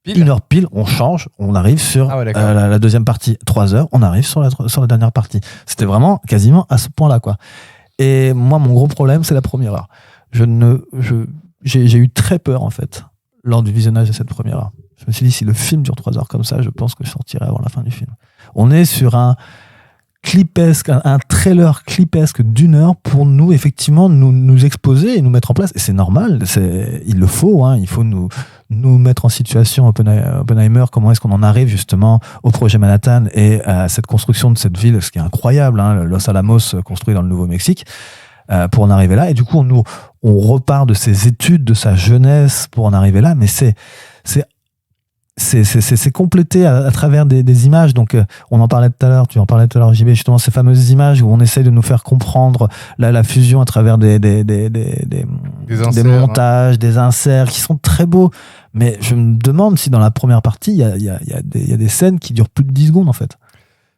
Pile. 1h pile, on change, on arrive sur la deuxième partie. 3h, on arrive sur la dernière partie. C'était vraiment quasiment à ce point-là, quoi. Et moi, mon gros problème, c'est la première heure. J'ai eu très peur, en fait, lors du visionnage de cette première heure. Je me suis dit, si le film dure 3 heures comme ça, je pense que je sortirai avant la fin du film. On est sur un clipesque, un trailer clipesque d'1 heure pour nous, effectivement, nous exposer et nous mettre en place. Et c'est normal, il le faut, hein, il faut nous mettre en situation, Oppenheimer, comment est-ce qu'on en arrive justement au projet Manhattan et à cette construction de cette ville, ce qui est incroyable, hein, Los Alamos construit dans le Nouveau-Mexique, pour en arriver là. Et du coup, on repart de ses études, de sa jeunesse pour en arriver là, mais c'est complété à travers des images. Donc, on en parlait tout à l'heure, tu en parlais tout à l'heure, JB, justement, ces fameuses images où on essaye de nous faire comprendre la fusion à travers des montages, des inserts qui sont très beaux. Mais je me demande si dans la première partie, il y a des scènes qui durent plus de 10 secondes, en fait.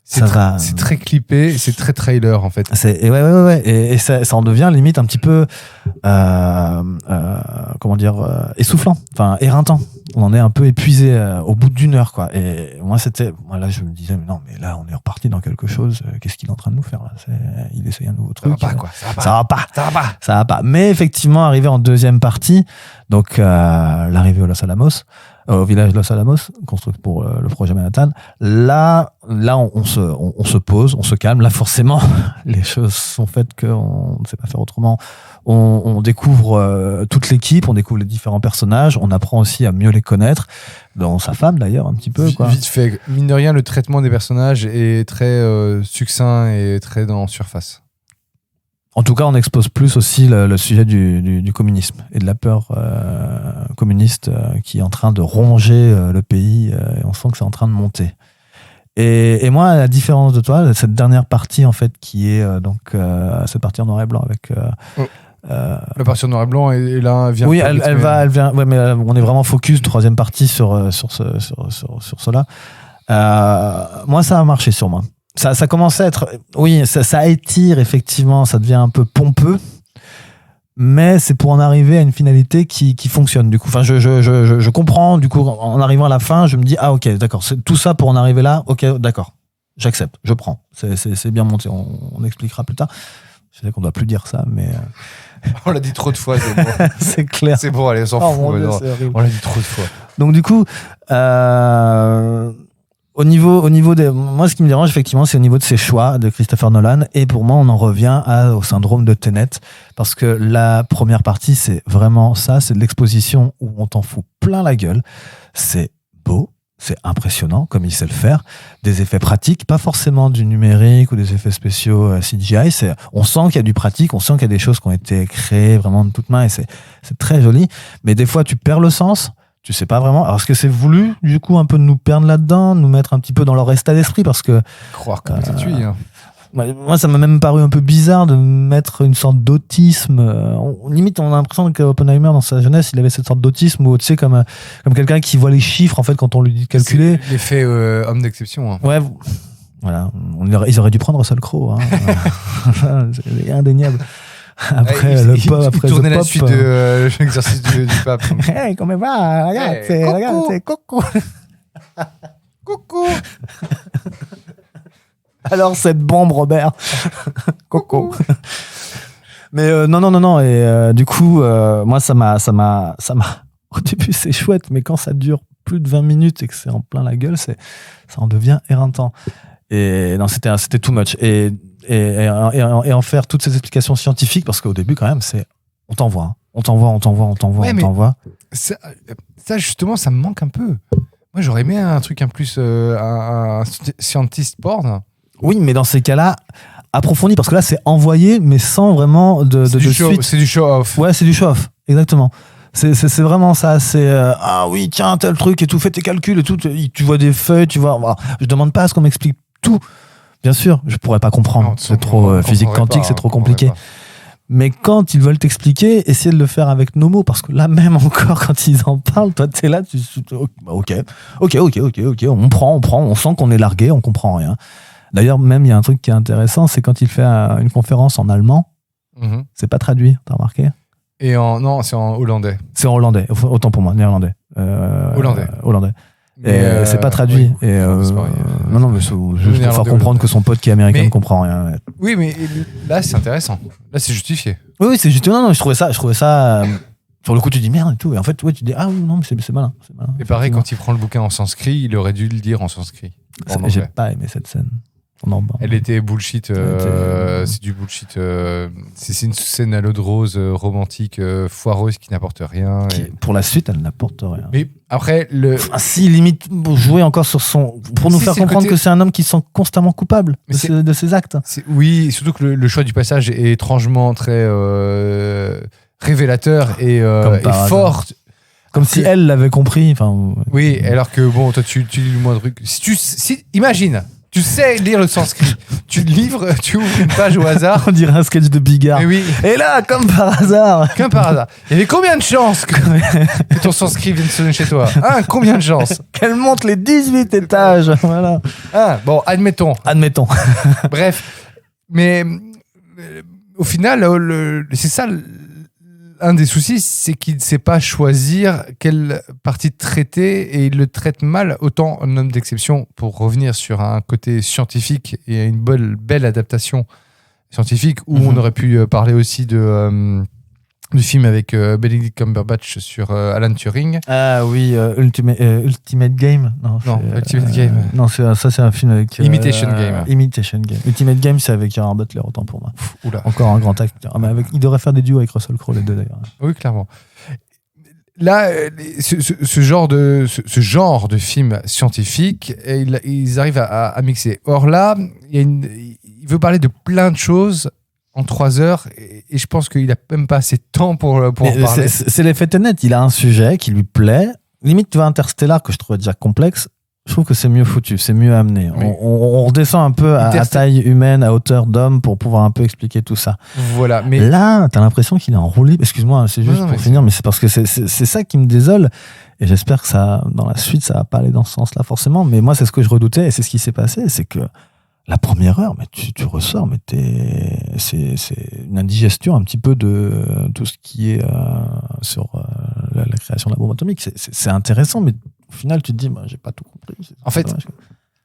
C'est très clippé, c'est très trailer en fait. Et ça en devient limite un petit peu essoufflant, enfin éreintant. On en est un peu épuisé au bout d'1 heure, quoi. Et moi là je me disais mais là on est reparti dans quelque chose. Qu'est-ce qu'il est en train de nous faire là? Il essaye un nouveau truc. Ça va pas. Mais effectivement, arrivé en deuxième partie, donc l'arrivée au Los Alamos. Au village de Los Alamos, construit pour le projet Manhattan. Là, on se pose, on se calme. Là, forcément, les choses sont faites qu'on ne sait pas faire autrement. On découvre toute l'équipe, on découvre les différents personnages, on apprend aussi à mieux les connaître, dans sa femme d'ailleurs, un petit peu. Quoi. Vite fait, mine de rien, le traitement des personnages est très succinct et très dans surface. En tout cas, on expose plus aussi le sujet du communisme et de la peur communiste qui est en train de ronger le pays. Et on sent que c'est en train de monter. Et moi, à la différence de toi, cette dernière partie, en fait, qui est cette partie en noir et blanc avec... la partie en noir et blanc et là vient. Oui, elle vient. Ouais, mais on est vraiment focus, troisième partie sur cela. Moi, ça a marché sur moi. Ça commence à être, oui, ça étire effectivement, ça devient un peu pompeux, mais c'est pour en arriver à une finalité qui fonctionne. Du coup, enfin, je comprends. Du coup, en arrivant à la fin, je me dis ok, d'accord, c'est tout ça pour en arriver là. Ok, d'accord, j'accepte, je prends. C'est bien monté. On expliquera plus tard. Je sais qu'on doit plus dire ça, mais on l'a dit trop de fois. C'est bon. C'est clair. C'est bon, allez, on s'en fout. On l'a dit trop de fois. Donc du coup. Au niveau des, moi, ce qui me dérange, effectivement, c'est au niveau de ces choix de Christopher Nolan. Et pour moi, on en revient au syndrome de Tenet. Parce que la première partie, c'est vraiment ça. C'est de l'exposition où on t'en fout plein la gueule. C'est beau. C'est impressionnant, comme il sait le faire. Des effets pratiques, pas forcément du numérique ou des effets spéciaux CGI. On sent qu'il y a du pratique. On sent qu'il y a des choses qui ont été créées vraiment de toutes mains. Et c'est très joli. Mais des fois, tu perds le sens. tu sais pas vraiment. Alors, est-ce que c'est voulu, du coup, un peu de nous perdre là-dedans, nous mettre un petit peu dans leur état d'esprit, parce que Croire comme ça tue. Hein. moi, ça m'a même paru un peu bizarre de mettre une sorte d'autisme. Limite, on a l'impression qu'Oppenheimer, dans sa jeunesse, il avait cette sorte d'autisme où, tu sais, comme quelqu'un qui voit les chiffs, en fait, quand on lui dit de calculer. C'est l'effet homme d'exception. Hein. Ouais, voilà. Ils auraient dû prendre Russell Crowe. Hein. C'est indéniable. Après, il après tournait The la Pop, suite de l'exercice du pape. Hey, comment va? Regarde, Hey, c'est coucou. Coucou. Alors, cette bombe, Robert. Coco. Mais non. Et du coup, moi, ça m'a. Au début, c'est chouette, mais quand ça dure plus de 20 minutes et que c'est en plein la gueule, ça en devient éreintant. Et non, c'était too much. Et en faire toutes ces explications scientifiques, parce qu'au début, quand même, c'est. On t'envoie. Ça, justement, ça me manque un peu. Moi, j'aurais aimé un truc un plus. Un scientist porn. Oui, mais dans ces cas-là, approfondi, parce que là, c'est envoyé, mais sans vraiment de suite. C'est du show-off. Ouais, c'est du show-off, exactement. C'est vraiment ça. C'est ah oui, tiens, tel truc et tout, fais tes calculs et tout. Tu vois des feuilles, tu vois. Voilà. Je demande pas à ce qu'on m'explique tout. Bien sûr, je pourrais pas comprendre. Non, c'est trop physique quantique, c'est trop compliqué. Mais quand ils veulent t'expliquer, essayer de le faire avec nos mots, parce que là même encore, quand ils en parlent, toi t'es là, ok, on prend, on sent qu'on est largué, on comprend rien. D'ailleurs, même il y a un truc qui est intéressant, c'est quand il fait une conférence en allemand, c'est pas traduit, t'as remarqué? Non, c'est en hollandais. C'est en hollandais, autant pour moi, néerlandais. Hollandais. Et c'est pas traduit. Oui, non, mais c'est juste pour faire comprendre que son pote qui est américain ne comprend rien. Oui, mais là, c'est intéressant. Là, c'est justifié. Oui, c'est juste. Non, je trouvais ça. Sur le coup, tu dis merde et tout. Et en fait, ouais, tu dis ah oui, non, mais c'est malin. Et pareil, quand il prend le bouquin en sanskrit, il aurait dû le dire en sanskrit. J'ai pas aimé cette scène. Elle était bullshit. C'est du bullshit. C'est une scène à l'eau de rose romantique foireuse qui n'apporte rien. Pour la suite, elle n'apporte rien. Mais après, si limite jouer encore sur son pour nous faire comprendre que c'est un homme qui se sent constamment coupable de ses actes. Oui, surtout que le choix du passage est étrangement très révélateur et fort. Comme si elle l'avait compris. Oui, alors que bon, toi tu lis le moindre truc. Imagine. Tu sais lire le sanskrit. Tu ouvres une page au hasard. On dirait un sketch de Bigard. Oui. Et là, comme par hasard. Il y avait combien de chances que ton sanskrit vienne sonner chez toi? Combien de chances? Qu'elle monte les 18 étages. Voilà. Bon, admettons. Bref. Mais au final, c'est ça. Un des soucis, c'est qu'il ne sait pas choisir quelle partie traiter et il le traite mal. Autant un homme d'exception, pour revenir sur un côté scientifique et une belle adaptation scientifique, où on aurait pu parler aussi du film avec Benedict Cumberbatch sur Alan Turing. Ah oui, Ultimate Game. Non, Ultimate Game. Non, ça c'est un film avec... Imitation Game. Ultimate Game, c'est avec Gerard Butler, autant pour moi. Oula. Encore un grand acteur. Mais il devrait faire des duos avec Russell Crowe, les deux d'ailleurs. Oui, clairement. Là, ce genre de film scientifique, ils arrivent à mixer. Or là, il veut parler de plein de choses en 3 heures et je pense qu'il a même pas assez de temps pour en parler. C'est l'effet Tenet. Il a un sujet qui lui plaît. Limite, tu vois, Interstellar, que je trouvais déjà complexe, je trouve que c'est mieux foutu, c'est mieux amené. Oui. On redescend un peu à taille humaine, à hauteur d'homme pour pouvoir un peu expliquer tout ça. Voilà. Mais là, t'as l'impression qu'il est en roue libre. Excuse-moi, c'est juste pour finir, mais c'est parce que c'est ça qui me désole. Et j'espère que dans la suite, ça va pas aller dans ce sens-là forcément. Mais moi, c'est ce que je redoutais et c'est ce qui s'est passé. C'est que la première heure, mais tu ressors, mais c'est une indigestion un petit peu de tout ce qui est sur la création de la bombe atomique. C'est intéressant, mais au final, tu te dis, j'ai pas tout compris. En fait,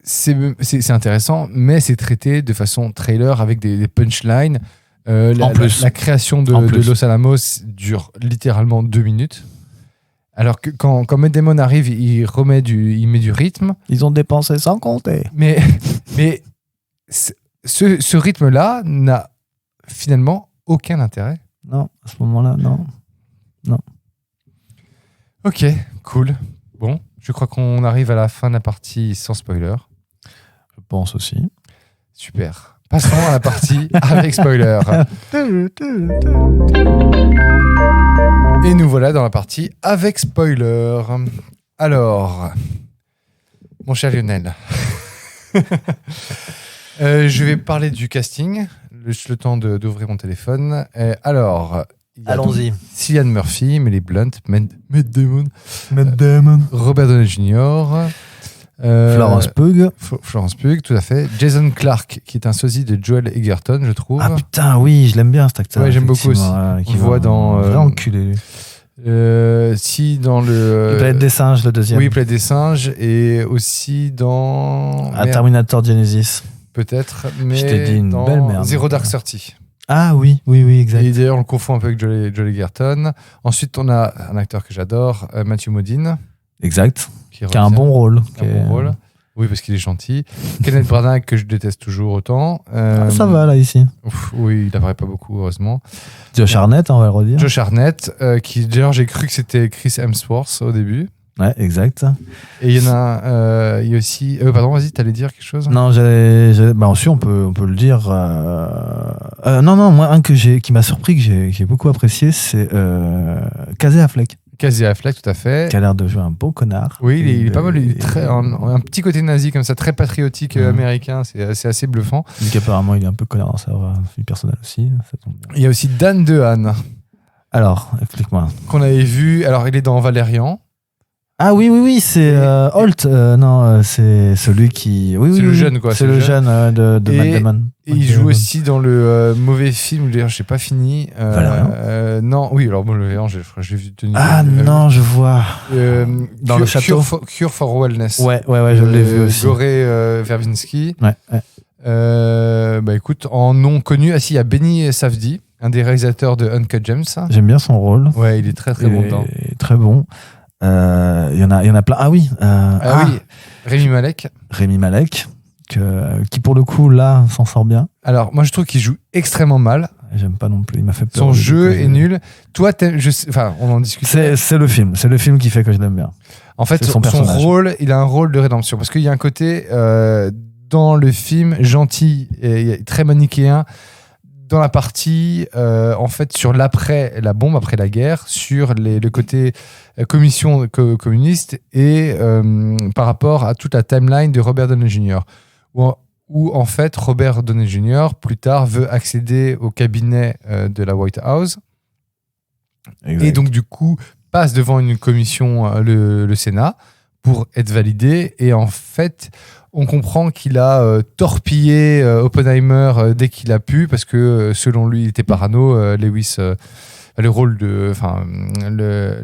c'est intéressant, mais c'est traité de façon trailer avec des punchlines. La création de Los Alamos dure littéralement 2 minutes. Alors que quand Matt Damon arrive, il met du rythme. Ils ont dépensé sans compter. Mais ce rythme-là n'a finalement aucun intérêt. Non, à ce moment-là, non. Ok, cool. Bon, je crois qu'on arrive à la fin de la partie sans spoiler. Je pense aussi. Super. Passons à la partie avec spoiler. Et nous voilà dans la partie avec spoiler. Alors, mon cher Lionel, je vais parler du casting, le temps d'ouvrir mon téléphone. Alors, il y a Allons-y. Cillian Murphy, Melly Blunt, Matt Damon, Damon. Robert Downey Jr., Florence Pugh. Florence Pugh, tout à fait. Jason Clarke, qui est un sosie de Joel Egerton, je trouve. Ah putain, oui, je l'aime bien cet acteur. Ouais, j'aime beaucoup aussi. Qui On le voit dans, Vrai enculé, lui. Si dans le Planète des singes, le deuxième. oui, Planète des singes, et aussi dans Terminator Genesis. peut-être, mais Je t'ai dit une dans belle merde. Zero Dark Thirty. Ah oui, exact. Et d'ailleurs on le confond un peu avec Joel Egerton. Ensuite on a un acteur que j'adore, Matthew Modine, Exact. Qui a un revient. bon rôle. Un bon rôle. Oui, parce qu'il est gentil. Kenneth Branagh, que je déteste toujours autant. Ça va là ici. Oui, il apparaît pas beaucoup, heureusement. Josh Hartnett, on va le redire. Josh Hartnett, qui d'ailleurs j'ai cru que c'était Chris Hemsworth au début. Ouais, exact. Et il y en a, il y a aussi. Pardon, vas-y, t'allais dire quelque chose? Non, bah ensuite on peut le dire. Non, moi un qui m'a surpris, que j'ai beaucoup apprécié, c'est Casey Affleck, Casey Affleck, tout à fait. qui a l'air de jouer un bon connard. Oui, il est pas mal. Il est très, un petit côté nazi comme ça, très patriotique américain. C'est assez bluffant. Donc apparemment il est un peu connard dans sa vie personnelle aussi. Ça tombe bien. Il y a aussi Dan DeHaan, Alors, explique-moi. qu'on avait vu. Alors, il est dans Valérian. Ah oui, c'est Holt. Non, c'est celui qui. Oui, C'est le oui. jeune, quoi, C'est le jeune de Matt Damon. Et il joue aussi dans le mauvais film, d'ailleurs, je n'ai pas fini. Valérian. Non, oui, alors bon, le Valérian, j'ai vu tenir. Ah non, je vois. Dans le château. Cure for Wellness. Ouais, je l'ai vu aussi. Goré Verbinski. Ouais. Bah écoute, en nom connu, il y a Benny Safdie, un des réalisateurs de Uncut Gems. J'aime bien son rôle. Ouais, il est très très bon dedans. Très bon. Il y en a plein. Ah oui. Oui, Rémi Malek. Rémi Malek, qui pour le coup là s'en sort bien. Alors moi je trouve qu'il joue extrêmement mal. J'aime pas non plus. Il m'a fait peur. Son jeu est nul. Toi, on en discute. C'est le film. C'est le film qui fait que je l'aime bien. En fait, C'est son personnage. rôle, il a un rôle de rédemption parce qu'il y a un côté dans le film gentil et très manichéen. Dans la partie, en fait, sur l'après, la bombe après la guerre, sur le côté commission communiste et par rapport à toute la timeline de Robert Downey Jr. Où en fait, Robert Downey Jr., plus tard, veut accéder au cabinet de la White House. Exact. Et donc, du coup, passe devant une commission, le Sénat, pour être validé. Et en fait, on comprend qu'il a torpillé Oppenheimer dès qu'il a pu, parce que selon lui, il était parano. Lewis, le rôle de,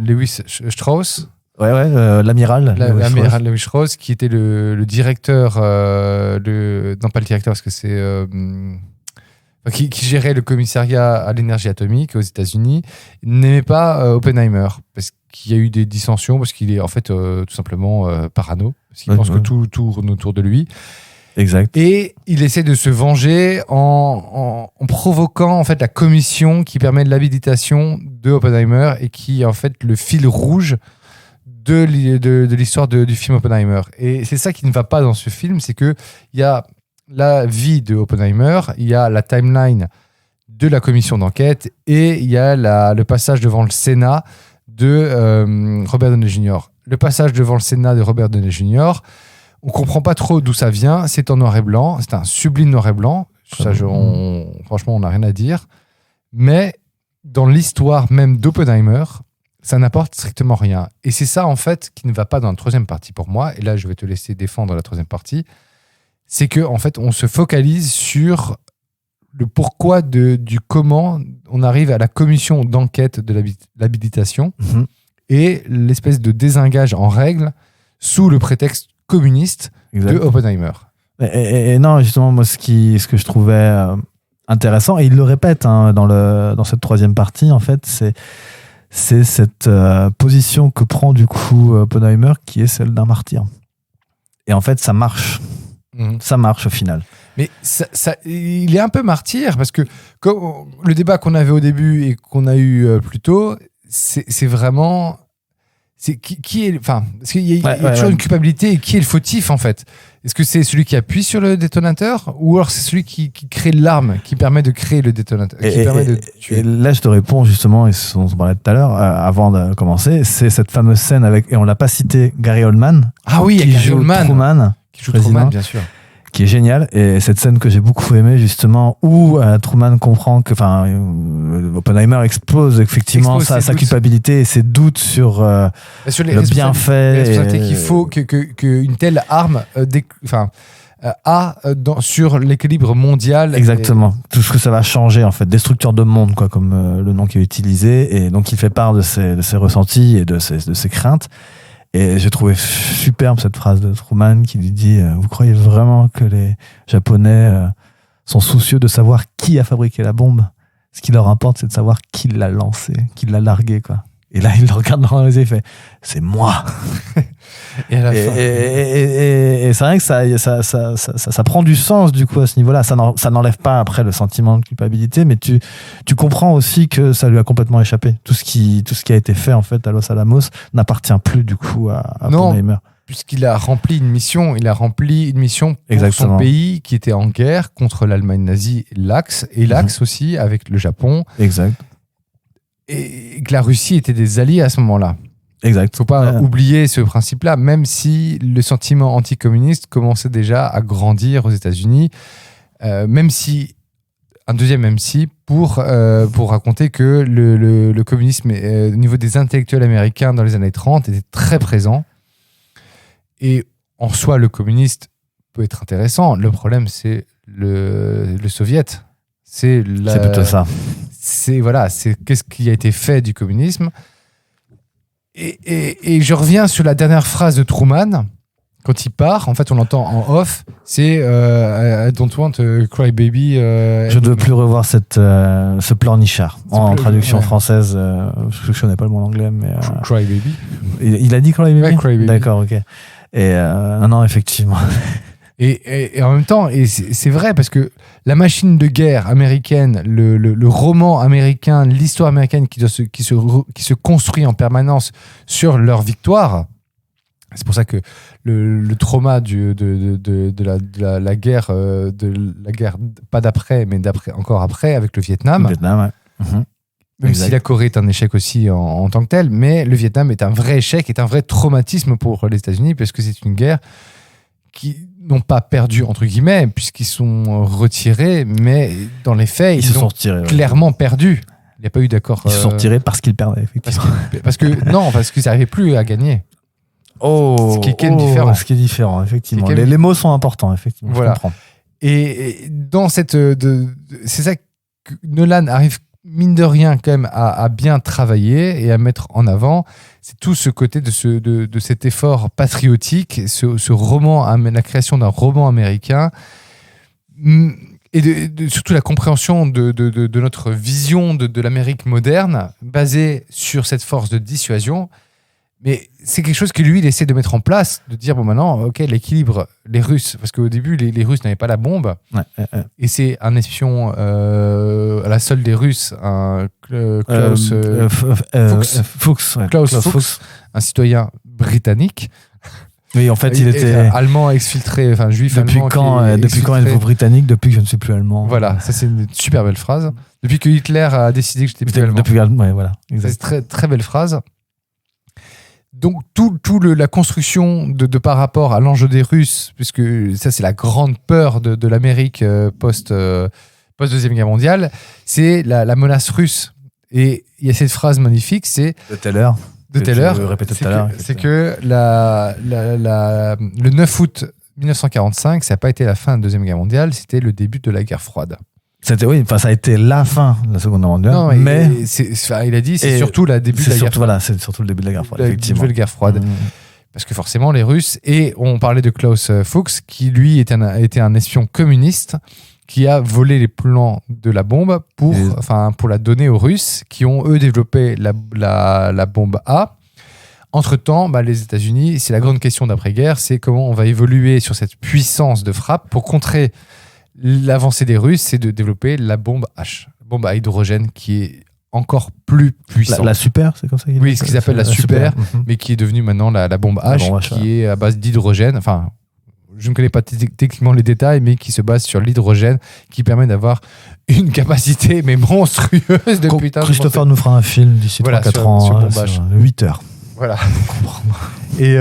Lewis Strauss, l'amiral. l'amiral Lewis Strauss, qui était le directeur, non pas le directeur, parce que c'est qui gérait le commissariat à l'énergie atomique aux États-Unis, n'aimait pas Oppenheimer parce qu'il y a eu des dissensions, parce qu'il est en fait tout simplement parano, parce qu'il pense que tout tourne autour de lui. Exact. Et il essaie de se venger en provoquant en fait la commission qui permet de l'habilitation de Oppenheimer et qui est en fait le fil rouge de l'histoire du film Oppenheimer. Et c'est ça qui ne va pas dans ce film, c'est que il y a la vie de Oppenheimer, il y a la timeline de la commission d'enquête et il y a le passage devant le Sénat de Robert Downey Jr. Le passage devant le Sénat de Robert Downey Jr., on comprend pas trop d'où ça vient. C'est en noir et blanc. C'est un sublime noir et blanc. Ça, franchement, on n'a rien à dire. Mais dans l'histoire même d'Oppenheimer, ça n'apporte strictement rien. Et c'est ça, en fait, qui ne va pas dans la troisième partie pour moi. Et là, je vais te laisser défendre la troisième partie. C'est que, en fait, on se focalise sur le pourquoi du comment on arrive à la commission d'enquête de l'habilitation et l'espèce de désengage en règle sous le prétexte communiste de Oppenheimer. Et non, justement, moi, ce que je trouvais intéressant, et il le répète dans cette troisième partie, en fait, c'est cette position que prend du coup Oppenheimer, qui est celle d'un martyr. Et en fait, ça marche. Ça marche au final. Mais il est un peu martyr, parce que le débat qu'on avait au début et qu'on a eu plus tôt, c'est vraiment... c'est qui est, enfin, parce qu'il y a toujours une culpabilité, et qui est le fautif en fait. Est-ce que c'est celui qui appuie sur le détonateur, ou alors c'est celui qui crée l'arme, qui permet de créer le détonateur, qui permet de tuer? Et là, je te réponds justement, et ce dont on parlait tout à l'heure, avant de commencer, c'est cette fameuse scène avec, et on l'a pas cité, Gary Oldman. Ah oui, qui Gary joue Oldman. Truman, Qui joue président, Truman, bien sûr. qui est génial, et cette scène que j'ai beaucoup aimée justement, où Truman comprend que, Oppenheimer expose effectivement sa culpabilité et ses doutes sur les le bienfait. Les responsabilités qu'il faut qu'une telle arme sur l'équilibre mondial. Exactement. Tout ce que ça va changer, en fait. Destructeur de monde, quoi, comme le nom qui est utilisé. Et donc, il fait part de ses ressentis et de ses craintes. Et j'ai trouvé superbe cette phrase de Truman qui lui dit vous croyez vraiment que les Japonais sont soucieux de savoir qui a fabriqué la bombe? Ce qui leur importe, c'est de savoir qui l'a lancée, qui l'a larguée, quoi. Et là, il le regarde dans les yeux et fait c'est moi. Et à la fin. Et c'est vrai que ça prend du sens du coup à ce niveau-là. Ça n'enlève pas après le sentiment de culpabilité, mais tu comprends aussi que ça lui a complètement échappé. Tout ce qui a été fait en fait à Los Alamos n'appartient plus du coup à Oppenheimer. Puisqu'il a rempli une mission, pour Exactement. son pays qui était en guerre contre l'Allemagne nazie et l'Axe aussi avec le Japon. Exact. Et que la Russie était des alliés à ce moment-là. Exact. Faut pas oublier ce principe-là, même si le sentiment anticommuniste commençait déjà à grandir aux États-Unis, même si pour raconter que le communisme au niveau des intellectuels américains dans les années 30 était très présent. Et en soi, le communiste peut être intéressant. Le problème, c'est le soviet. C'est plutôt ça. C'est qu'est-ce qui a été fait du communisme. Et je reviens sur la dernière phrase de Truman. Quand il part, en fait, on l'entend en off. C'est I don't want to cry baby. Je ne veux plus revoir ce pleurnichard. En traduction française, je ne connais pas le mot en anglais, mais. Cry baby. Il a dit cry baby? Ouais, cry baby. D'accord, ok. Et non, effectivement. Et en même temps, et c'est vrai parce que la machine de guerre américaine, le roman américain, l'histoire américaine qui se construit en permanence sur leur victoire. C'est pour ça que le trauma de la guerre, pas d'après, mais encore après, avec le Vietnam. Le Vietnam, ouais. Même si la Corée est un échec aussi en tant que tel, mais le Vietnam est un vrai échec, est un vrai traumatisme pour les États-Unis, parce que c'est une guerre qui n'ont pas perdu, entre guillemets, puisqu'ils sont retirés, mais dans les faits, ils se sont ont retirés, clairement perdu. Il n'y a pas eu d'accord. Ils se sont retirés parce qu'ils perdaient, effectivement. Parce qu'ils n'arrivaient plus à gagner. Ce qui est différent, effectivement. Les mots sont importants, effectivement. Voilà. Je comprends. Et dans c'est ça que Nolan arrive, mine de rien, quand même, à bien travailler et à mettre en avant. C'est tout ce côté de cet effort patriotique, ce roman, la création d'un roman américain, et surtout la compréhension de notre vision de l'Amérique moderne, basée sur cette force de dissuasion. Mais c'est quelque chose que lui, il essaie de mettre en place, de dire, bon, maintenant, ok, l'équilibre, les Russes, parce qu'au début, les Russes n'avaient pas la bombe, et c'est un espion à la solde des Russes, Klaus Fuchs, un citoyen britannique. Oui, en fait, il était allemand exfiltré, enfin juif allemand. Depuis quand êtes-vous britannique? Depuis que je ne suis plus allemand. Voilà, ça c'est une super belle phrase. Depuis que Hitler a décidé que j'étais plus allemand. Ouais, voilà, exact. C'est très, très belle phrase. Donc, la construction de par rapport à l'enjeu des Russes, puisque ça, c'est la grande peur de l'Amérique post-Deuxième Guerre mondiale, c'est la menace russe. Et il y a cette phrase magnifique, c'est... De Teller. C'est que le 9 août 1945, ça n'a pas été la fin de la Deuxième Guerre mondiale, c'était le début de la guerre froide. Ça a été la fin de la Seconde Guerre mondiale. Non, mais il a dit c'est surtout le début de la guerre froide. Voilà, c'est surtout le début de la guerre froide. La nouvelle guerre froide. Parce que forcément, les Russes, et on parlait de Klaus Fuchs, qui lui était un espion communiste, qui a volé les plans de la bombe pour la donner aux Russes, qui ont eux développé la bombe A. Entre-temps, les États-Unis, c'est la grande question d'après-guerre, c'est comment on va évoluer sur cette puissance de frappe pour contrer l'avancée des Russes, c'est de développer la bombe H, bombe à hydrogène, qui est encore plus puissante. La super, c'est comme ça qu'il Oui, ce qu'ils appellent la super, Mhm. mais qui est devenue maintenant la bombe La H, bombe H, qui est à base d'hydrogène. Enfin, je ne connais pas techniquement les détails, mais qui se base sur l'hydrogène, qui permet d'avoir une capacité mais monstrueuse de putain de Christopher nous fera un film d'ici Voilà, 3-4 sur- ans, sur bombe H. sur 8 heures. Voilà. Et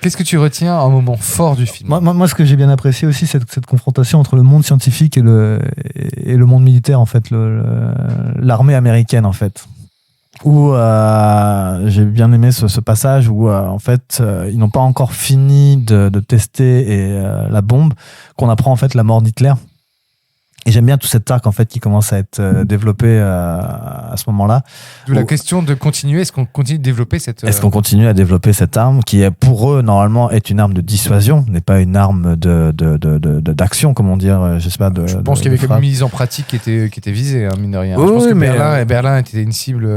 qu'est-ce que tu retiens en moment fort du film? Moi, ce que j'ai bien apprécié aussi, c'est cette confrontation entre le monde scientifique et le monde militaire, en fait, l'armée américaine, en fait. Où j'ai bien aimé ce passage où, en fait, ils n'ont pas encore fini de tester la bombe, qu'on apprend, en fait, la mort d'Hitler. Et j'aime bien tout cet arc, en fait, qui commence à être développé à ce moment-là. D'où la question de continuer. Est-ce qu'on continue de développer cette... Est-ce qu'on continue à développer cette arme qui, pour eux, normalement, est une arme de dissuasion, n'est pas une arme d'action, comment dire, je sais pas. Je pense qu'il y avait comme une mise en pratique qui était visée, hein, mine de rien. Oui, je pense que mais Berlin était une cible...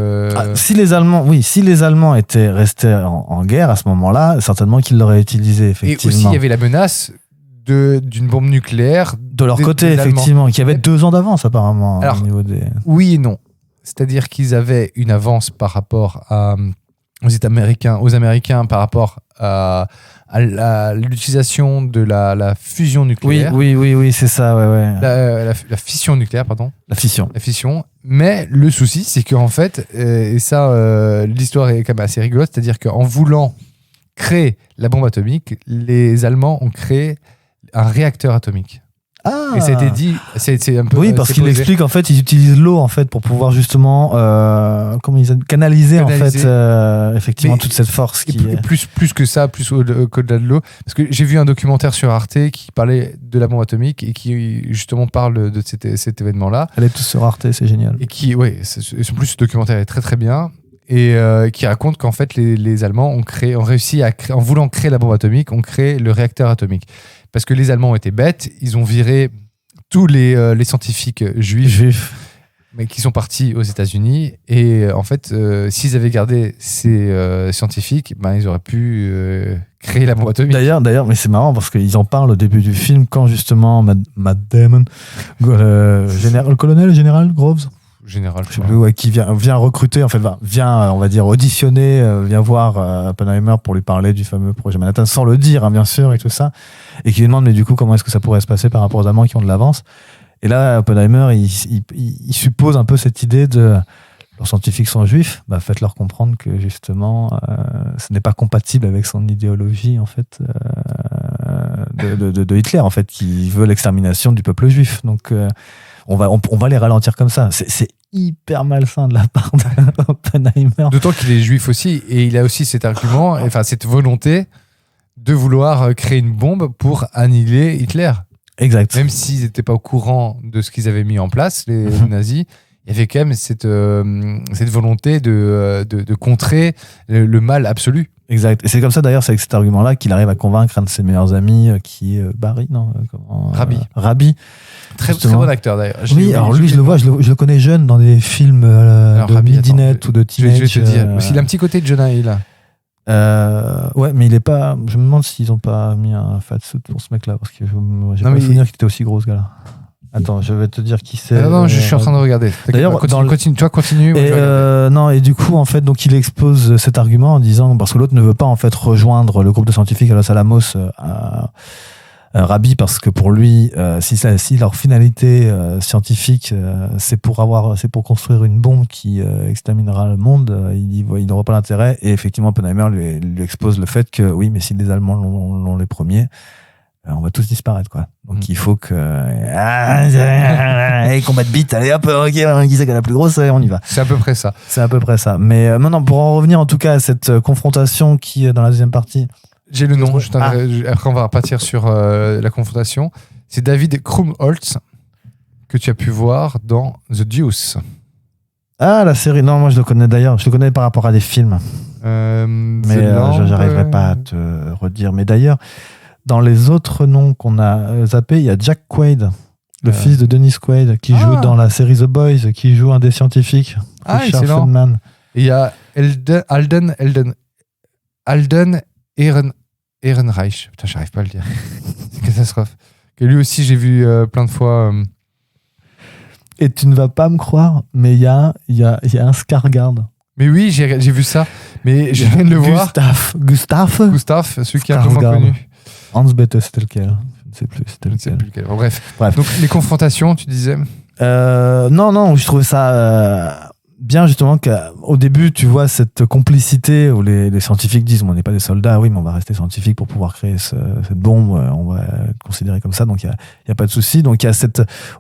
si les Allemands étaient restés en guerre à ce moment-là, certainement qu'ils l'auraient utilisé, Et effectivement. aussi, il y avait la menace d'une bombe nucléaire. De leur côté, des Allemands. effectivement, qui avait 2 ans d'avance, apparemment, Alors, au niveau des... Oui et non. C'est-à-dire qu'ils avaient une avance par rapport aux Américains par rapport à l'utilisation de la fusion nucléaire. Oui, c'est ça, ouais. La fission nucléaire, pardon. La fission. La fission. Mais le souci, c'est qu'en fait, et ça, l'histoire est quand même assez rigolote, c'est-à-dire qu'en voulant créer la bombe atomique, les Allemands ont créé un réacteur atomique. Ah. Et ça a été dit, c'est un peu... Oui, parce qu'il explique, en fait, ils utilisent l'eau, en fait, pour pouvoir justement canaliser, en fait, effectivement, Mais toute cette force qui est... Plus que ça, plus qu'au-delà de l'eau. Parce que j'ai vu un documentaire sur Arte qui parlait de la bombe atomique et qui justement parle de cet événement-là. Elle est tous sur Arte, c'est génial. Et qui, en plus, ce documentaire est très très bien. Et qui raconte qu'en fait, les Allemands ont réussi à créer, en voulant créer la bombe atomique, ont créé le réacteur atomique. Parce que les Allemands étaient bêtes, ils ont viré tous les scientifiques juifs, mais qui sont partis aux États-Unis. Et en fait, s'ils avaient gardé ces scientifiques, ils auraient pu créer la bombe atomique. D'ailleurs, mais c'est marrant parce qu'ils en parlent au début du film quand justement Matt Damon, le colonel Groves, Général, je sais plus, ouais, qui vient recruter, en fait, vient, on va dire, auditionner, vient voir Oppenheimer pour lui parler du fameux projet Manhattan, sans le dire, hein, bien sûr, et tout ça, et qui lui demande, mais du coup, comment est-ce que ça pourrait se passer par rapport aux Allemands qui ont de l'avance? Et là, Oppenheimer, il suppose un peu cette idée de leurs scientifiques sont juifs, faites-leur comprendre que justement, ce n'est pas compatible avec son idéologie, en fait, de Hitler, en fait, qui veut l'extermination du peuple juif. Donc, on va les ralentir comme ça. C'est hyper malsain de la part d'Oppenheimer. D'autant qu'il est juif aussi, et il a aussi cet argument, enfin cette volonté de vouloir créer une bombe pour annihiler Hitler. Exact. Même s'ils n'étaient pas au courant de ce qu'ils avaient mis en place, les nazis, il y avait quand même cette volonté de contrer le mal absolu. Exact. Et c'est comme ça, d'ailleurs, c'est avec cet argument-là qu'il arrive à convaincre un de ses meilleurs amis, qui est Barry, non Rabbi. Très bon acteur, d'ailleurs. Oui, alors lui, je le connais jeune dans des films de Rabbi, Midinet ou de Teenage. Je vais te dire. Il a un petit côté de Jonah Hill. Ouais, mais il est pas. Je me demande s'ils ont pas mis un fatsuit pour ce mec-là, parce que j'ai pas le souvenir qu'il était aussi gros, ce gars-là. Attends, je vais te dire qui c'est. Non, je suis en train de regarder. D'ailleurs, continue. Et du coup, en fait, donc il expose cet argument en disant, parce que l'autre ne veut pas en fait rejoindre le groupe de scientifiques à Los Alamos, Rabbi, parce que pour lui, si leur finalité scientifique, c'est pour construire une bombe qui exterminera le monde, il n'aura pas l'intérêt. Et effectivement, Oppenheimer lui expose le fait que oui, mais si les Allemands l'ont les premiers, on va tous disparaître, quoi. Donc il faut que combat de bite, allez hop, ok, qui c'est qui a la plus grosse, on y va. C'est à peu près ça. Mais maintenant, pour en revenir en tout cas à cette confrontation qui est dans la deuxième partie. J'ai le nom. Après, on va repartir sur la confrontation. C'est David Krumholtz que tu as pu voir dans The Deuce. Ah, la série. Non, moi je le connais d'ailleurs. Je le connais par rapport à des films. Mais j'arriverai pas à te redire. Mais d'ailleurs, dans les autres noms qu'on a zappés, il y a Jack Quaid, le fils de Dennis Quaid, qui joue dans la série The Boys, qui joue un des scientifiques. Richard Feldman. Et il y a Alden Ehrenreich. Putain, j'arrive pas à le dire. C'est une catastrophe. Que lui aussi, j'ai vu plein de fois. Et tu ne vas pas me croire, mais il y a un Skarsgård. Mais oui, j'ai vu ça. Mais je viens de le voir. Gustave, celui qui est un peu moins Skarsgård. connu. Hans Bethe, c'était lequel? Je ne sais plus. C'était Je ne sais lequel. plus lequel. Bon, bref. Bref. Donc, les confrontations, tu disais Non, je trouvais ça bien justement qu'au début, tu vois cette complicité où les scientifiques disent on n'est pas des soldats, oui, mais on va rester scientifiques pour pouvoir créer cette bombe, on va être considéré comme ça, donc il y a pas de souci. Donc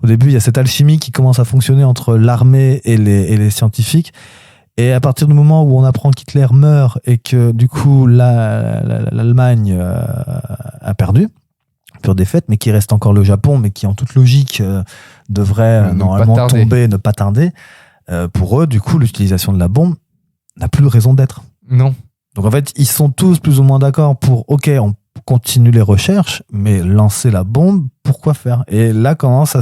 au début, il y a cette alchimie qui commence à fonctionner entre l'armée et les scientifiques. Et à partir du moment où on apprend qu'Hitler meurt et que du coup l'Allemagne a perdu, pure défaite, mais qui reste encore le Japon, mais qui en toute logique devrait normalement tomber, ne pas tarder. Pour eux, du coup, l'utilisation de la bombe n'a plus de raison d'être. Non. Donc en fait, ils sont tous plus ou moins d'accord pour OK, on continue les recherches, mais lancer la bombe, pourquoi faire? Et là commence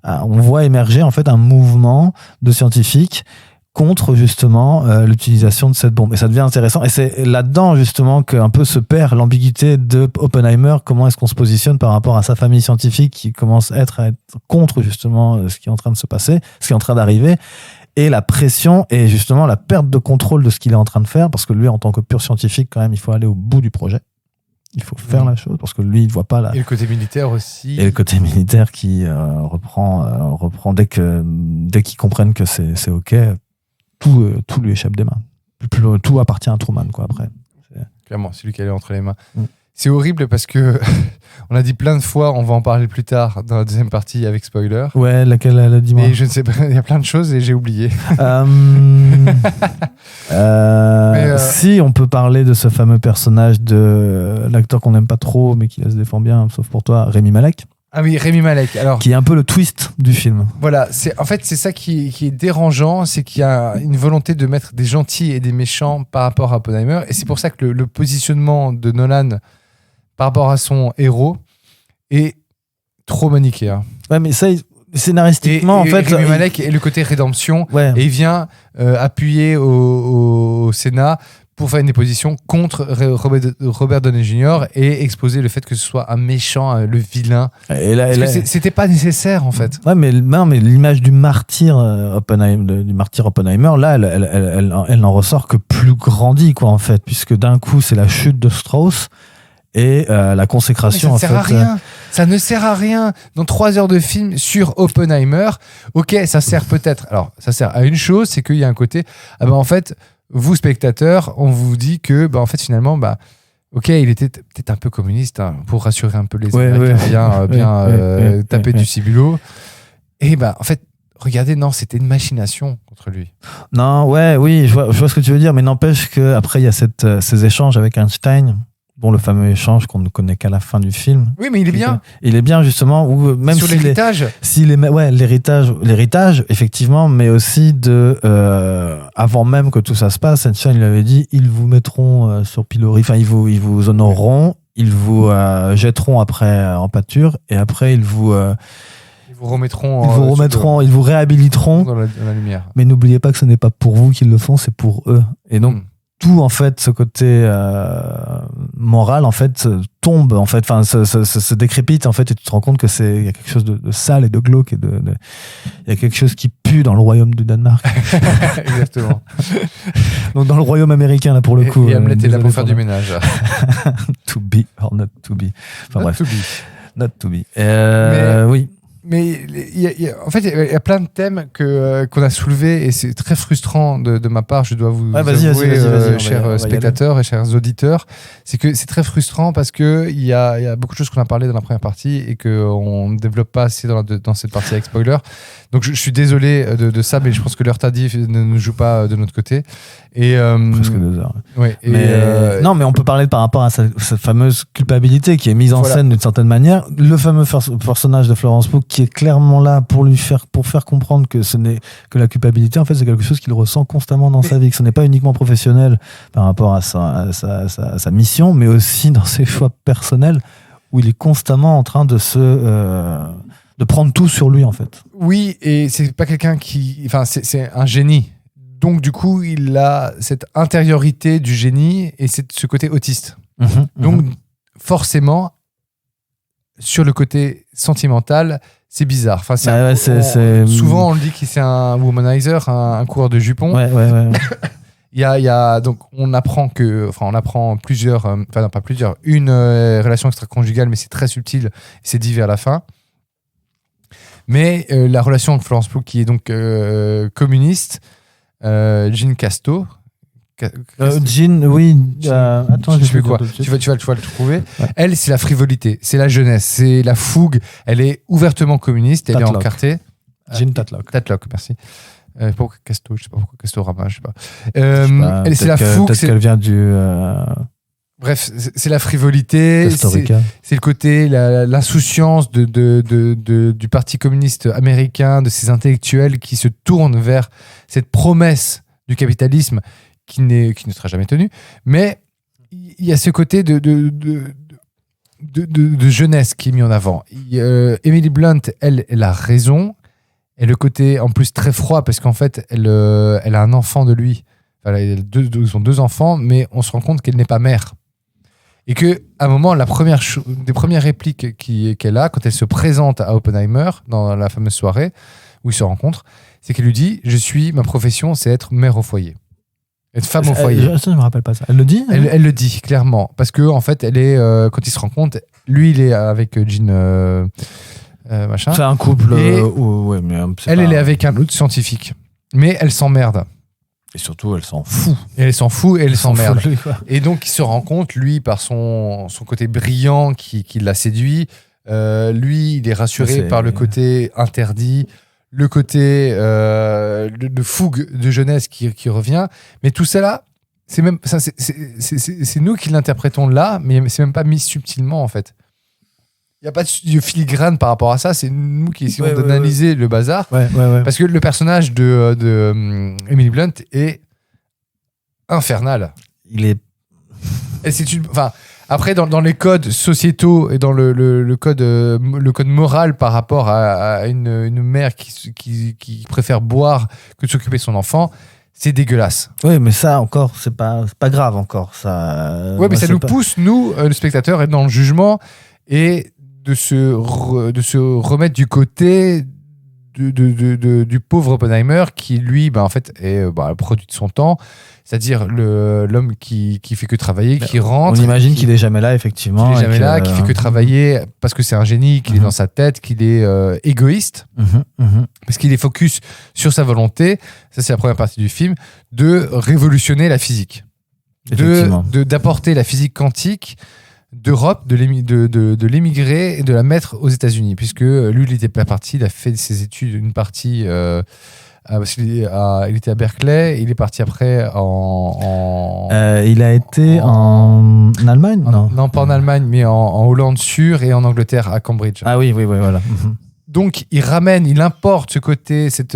on voit émerger en fait un mouvement de scientifiques contre justement l'utilisation de cette bombe. Et ça devient intéressant. Et c'est là-dedans justement qu'un peu se perd l'ambiguïté de Oppenheimer. Comment est-ce qu'on se positionne par rapport à sa famille scientifique qui commence à être contre justement ce qui est en train de se passer, ce qui est en train d'arriver, et la pression et justement la perte de contrôle de ce qu'il est en train de faire, parce que lui, en tant que pur scientifique, quand même, il faut aller au bout du projet. Il faut faire la chose, parce que lui, il ne voit pas la... Et le côté militaire aussi. Et le côté militaire qui reprend dès qu'ils comprennent que c'est OK, tout lui échappe des mains. Tout appartient à Truman, quoi, après. Clairement, c'est lui qui est allé entre les mains. C'est horrible parce que on a dit plein de fois, on va en parler plus tard dans la deuxième partie avec spoiler. Ouais, laquelle elle a dit moi. Et je ne sais pas, il y a plein de choses et j'ai oublié. Si on peut parler de ce fameux personnage de l'acteur qu'on n'aime pas trop, mais qui se défend bien, sauf pour toi, Rami Malek. Ah oui, Rami Malek. Alors, qui est un peu le twist du film. Voilà, en fait, c'est ça qui est dérangeant, c'est qu'il y a une volonté de mettre des gentils et des méchants par rapport à Oppenheimer. Et c'est pour ça que le positionnement de Nolan par rapport à son héros est trop manichéen. Ouais, mais ça, scénaristiquement, en fait... Rami Malek et le côté rédemption, ouais. Et il vient appuyer au Sénat pour faire une déposition contre Robert Downey Jr. et exposer le fait que ce soit un méchant, le vilain. Et là, c'était pas nécessaire, en fait. Ouais, mais l'image du martyr Oppenheimer, là, elle n'en ressort que plus grandie, quoi, en fait, puisque d'un coup, c'est la chute de Strauss et la consécration. Mais ça ne sert à rien. Ça ne sert à rien. Dans 3 heures de film sur Oppenheimer, ok, ça sert peut-être. Alors, ça sert à une chose, c'est qu'il y a un côté. En fait, vous, spectateurs, on vous dit que, en fait, finalement, ok, il était peut-être un peu communiste, hein, pour rassurer un peu les Américains, bien taper du ciboulot. Et en fait, regardez, non, c'était une machination contre lui. Non, oui, je vois ce que tu veux dire, mais n'empêche qu'après, il y a ces échanges avec Einstein. Bon, le fameux échange qu'on ne connaît qu'à la fin du film. Oui, mais il est bien. Il est bien, justement, où même sur l'héritage. L'héritage, effectivement, mais aussi avant même que tout ça se passe, Einstein lui avait dit, ils vous mettront sur pilori, enfin, ils vous honoreront, ils vous jetteront après en pâture, et après, ils vous remettront, ils vous réhabiliteront. Dans la lumière. Mais n'oubliez pas que ce n'est pas pour vous qu'ils le font, c'est pour eux. Et donc, tout, en fait, ce côté moral, en fait, tombe, en fait, enfin, se décrépite, en fait, et tu te rends compte que il y a quelque chose de sale et de glauque, et il y a quelque chose qui pue dans le royaume du Danemark. Exactement. Donc, dans le royaume américain, là, pour le coup. Et Hamlet est là pour faire du ménage. To be or not to be. Enfin, bref. Not to be. Oui. Mais en fait, il y a plein de thèmes qu'on a soulevés et c'est très frustrant de ma part, je dois vous avouer, chers spectateurs et chers auditeurs, c'est que c'est très frustrant parce qu'il y a beaucoup de choses qu'on a parlé dans la première partie et qu'on ne développe pas assez dans cette partie avec spoiler. Donc je suis désolé de ça, mais je pense que l'heure tardive ne nous joue pas de notre côté. Et, presque 2 heures. Ouais, non, mais on peut parler par rapport à cette fameuse culpabilité qui est mise en scène d'une certaine manière. Le fameux personnage de Florence Pugh qui est clairement là pour faire comprendre que que la culpabilité, en fait, c'est quelque chose qu'il ressent constamment dans sa vie, que ce n'est pas uniquement professionnel par rapport à sa mission, mais aussi dans ses choix personnels où il est constamment en train de de prendre tout sur lui, en fait. Oui, et c'est pas quelqu'un c'est un génie. Donc, du coup, il a cette intériorité du génie et ce côté autiste. Donc, forcément, sur le côté sentimental, c'est bizarre. Enfin, c'est- souvent, on le dit que c'est un womanizer, un coureur de jupons. Ouais. Il y a donc on apprend plusieurs, enfin non pas plusieurs, une relation extra-conjugale, mais c'est très subtil, c'est dit vers la fin. Mais la relation avec Florence Pugh, qui est donc communiste, Jean Casto. Jean, oui. Attends, je je sais vais quoi. dire tout de Tu suite. vas le trouver. Ouais. Elle, c'est la frivolité, c'est la jeunesse, c'est la fougue. Elle est ouvertement communiste, elle est Tatlock. encartée. Jean Tatlock. Tatlock, merci. Pourquoi Casto, je sais pas pourquoi Castorama, je sais pas. Je sais pas, C'est la peut-être fougue. Peut-être qu'elle vient du Bref, c'est la frivolité, Costa Rica. c'est le côté, l'insouciance du Parti communiste américain, de ces intellectuels qui se tournent vers cette promesse du capitalisme qui ne sera jamais tenue. Mais il y a ce côté de jeunesse qui est mis en avant. Emily Blunt, elle a raison. Et le côté, en plus, très froid, parce qu'en fait, elle a un enfant de lui. Enfin, ils ont 2 enfants, mais on se rend compte qu'elle n'est pas mère. Et qu'à un moment, des premières répliques qu'elle a, quand elle se présente à Oppenheimer, dans la fameuse soirée où ils se rencontrent, c'est qu'elle lui dit « ma profession, c'est être mère au foyer. Être femme au foyer. » Ça, je me rappelle pas ça. Elle le dit Elle le dit, clairement. Parce que en fait, elle est, quand ils se rencontrent, lui, il est avec Jean... machin. C'est un couple. Et ouais, mais elle est avec un autre scientifique. Mais elle s'emmerde. Et surtout, elle s'en fout. Et elle s'en fout et elle s'emmerde. fout de lui, quoi. Et donc, il se rend compte, lui, par son côté brillant qui l'a séduit. Lui, il est rassuré C'est- par le côté interdit, le côté de fougue de jeunesse qui revient. Mais tout ça là, c'est nous qui l'interprétons là, mais c'est même pas mis subtilement, en fait. Il n'y a pas de filigrane par rapport à ça. C'est nous qui essayons d'analyser le bazar. Ouais. Parce que le personnage de Emily Blunt est infernal. Il est. Et enfin, après, dans les codes sociétaux et dans le code moral par rapport à une mère qui préfère boire que de s'occuper de son enfant, c'est dégueulasse. Oui, mais ça encore, c'est pas grave encore. Ça. Ouais, mais ça nous pousse, nous, le spectateur, à être dans le jugement et de se remettre du côté du pauvre Oppenheimer qui, lui, en fait, est le produit de son temps, c'est-à-dire l'homme qui fait que travailler, qui rentre. On imagine qu'il est jamais là, effectivement. Qu'il est jamais là, qui fait que travailler parce que c'est un génie, qu'il est dans sa tête, qu'il est égoïste, parce qu'il est focus sur sa volonté, ça c'est la première partie du film, de révolutionner la physique. D'apporter la physique quantique d'Europe, de l'émigrer et de la mettre aux États-Unis, puisque lui, il était pas parti, il a fait ses études, une partie, parce qu'il il était à Berkeley, il est parti après il a été en Allemagne, non, pas en Allemagne, mais en Hollande sûre et en Angleterre, à Cambridge. Ah oui, voilà. Donc, il importe ce côté, cette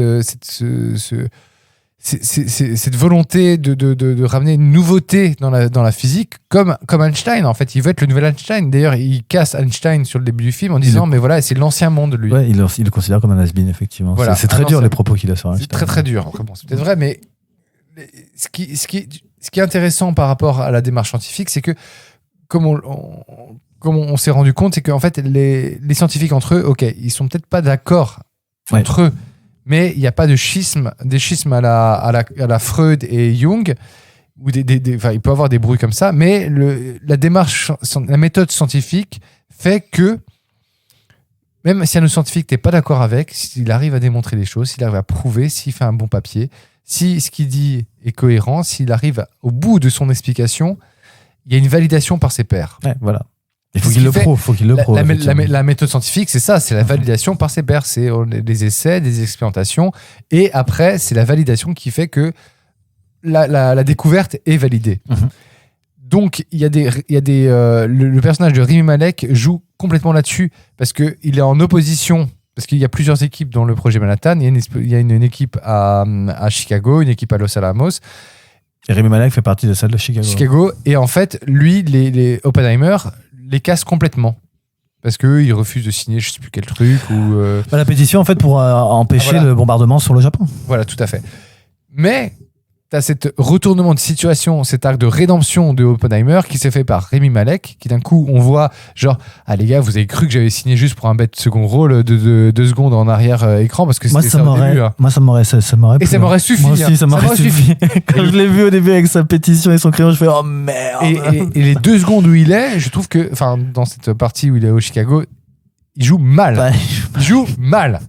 volonté de ramener une nouveauté dans la physique, comme Einstein, en fait. Il veut être le nouvel Einstein. D'ailleurs, il casse Einstein sur le début du film en disant, mais voilà, c'est l'ancien monde, lui. Ouais, il le considère comme un has-been, effectivement. Voilà. C'est très dur, les propos qu'il a sur Einstein. C'est très, très dur. Après, bon, c'est peut-être vrai, mais ce qui est intéressant par rapport à la démarche scientifique, c'est que, comme on s'est rendu compte, c'est qu'en fait, les scientifiques entre eux, ok, ils sont peut-être pas d'accord entre eux, mais il n'y a pas des schismes à la Freud et Jung, ou il peut y avoir des bruits comme ça, mais la méthode scientifique fait que, même si un scientifique t'es pas d'accord avec, s'il arrive à démontrer des choses, s'il arrive à prouver, s'il fait un bon papier, si ce qu'il dit est cohérent, s'il arrive au bout de son explication, il y a une validation par ses pairs. Ouais, voilà. Il faut qu'il le prouve. La méthode scientifique, c'est ça, c'est la validation par ses pairs, c'est des essais, des expérimentations, et après, c'est la validation qui fait que la découverte est validée. Donc, le personnage de Rami Malek joue complètement là-dessus, parce qu'il est en opposition, parce qu'il y a plusieurs équipes dans le projet Manhattan, il y a une équipe à Chicago, une équipe à Los Alamos. Et Rami Malek fait partie de celle de Chicago. Et en fait, lui, les Oppenheimer les casse complètement. Parce qu'il refuse de signer je sais plus quel truc. Ou la pétition, en fait, pour empêcher le bombardement sur le Japon. Voilà, tout à fait. Mais t'as cet retournement de situation, cet arc de rédemption de Oppenheimer qui s'est fait par Rami Malek, qui d'un coup, on voit genre, ah les gars, vous avez cru que j'avais signé juste pour un bête second rôle de 2 secondes en arrière-écran parce que c'était ça au début. Hein. Moi, ça m'aurait Et ça m'aurait suffi. Moi aussi, ça m'aurait suffi. Quand Et je l'ai vu au début avec sa pétition et son crayon, je fais oh merde. Et les 2 secondes où il est, je trouve que, enfin, dans cette partie où il est au Chicago, il joue mal. Bah, Il joue mal.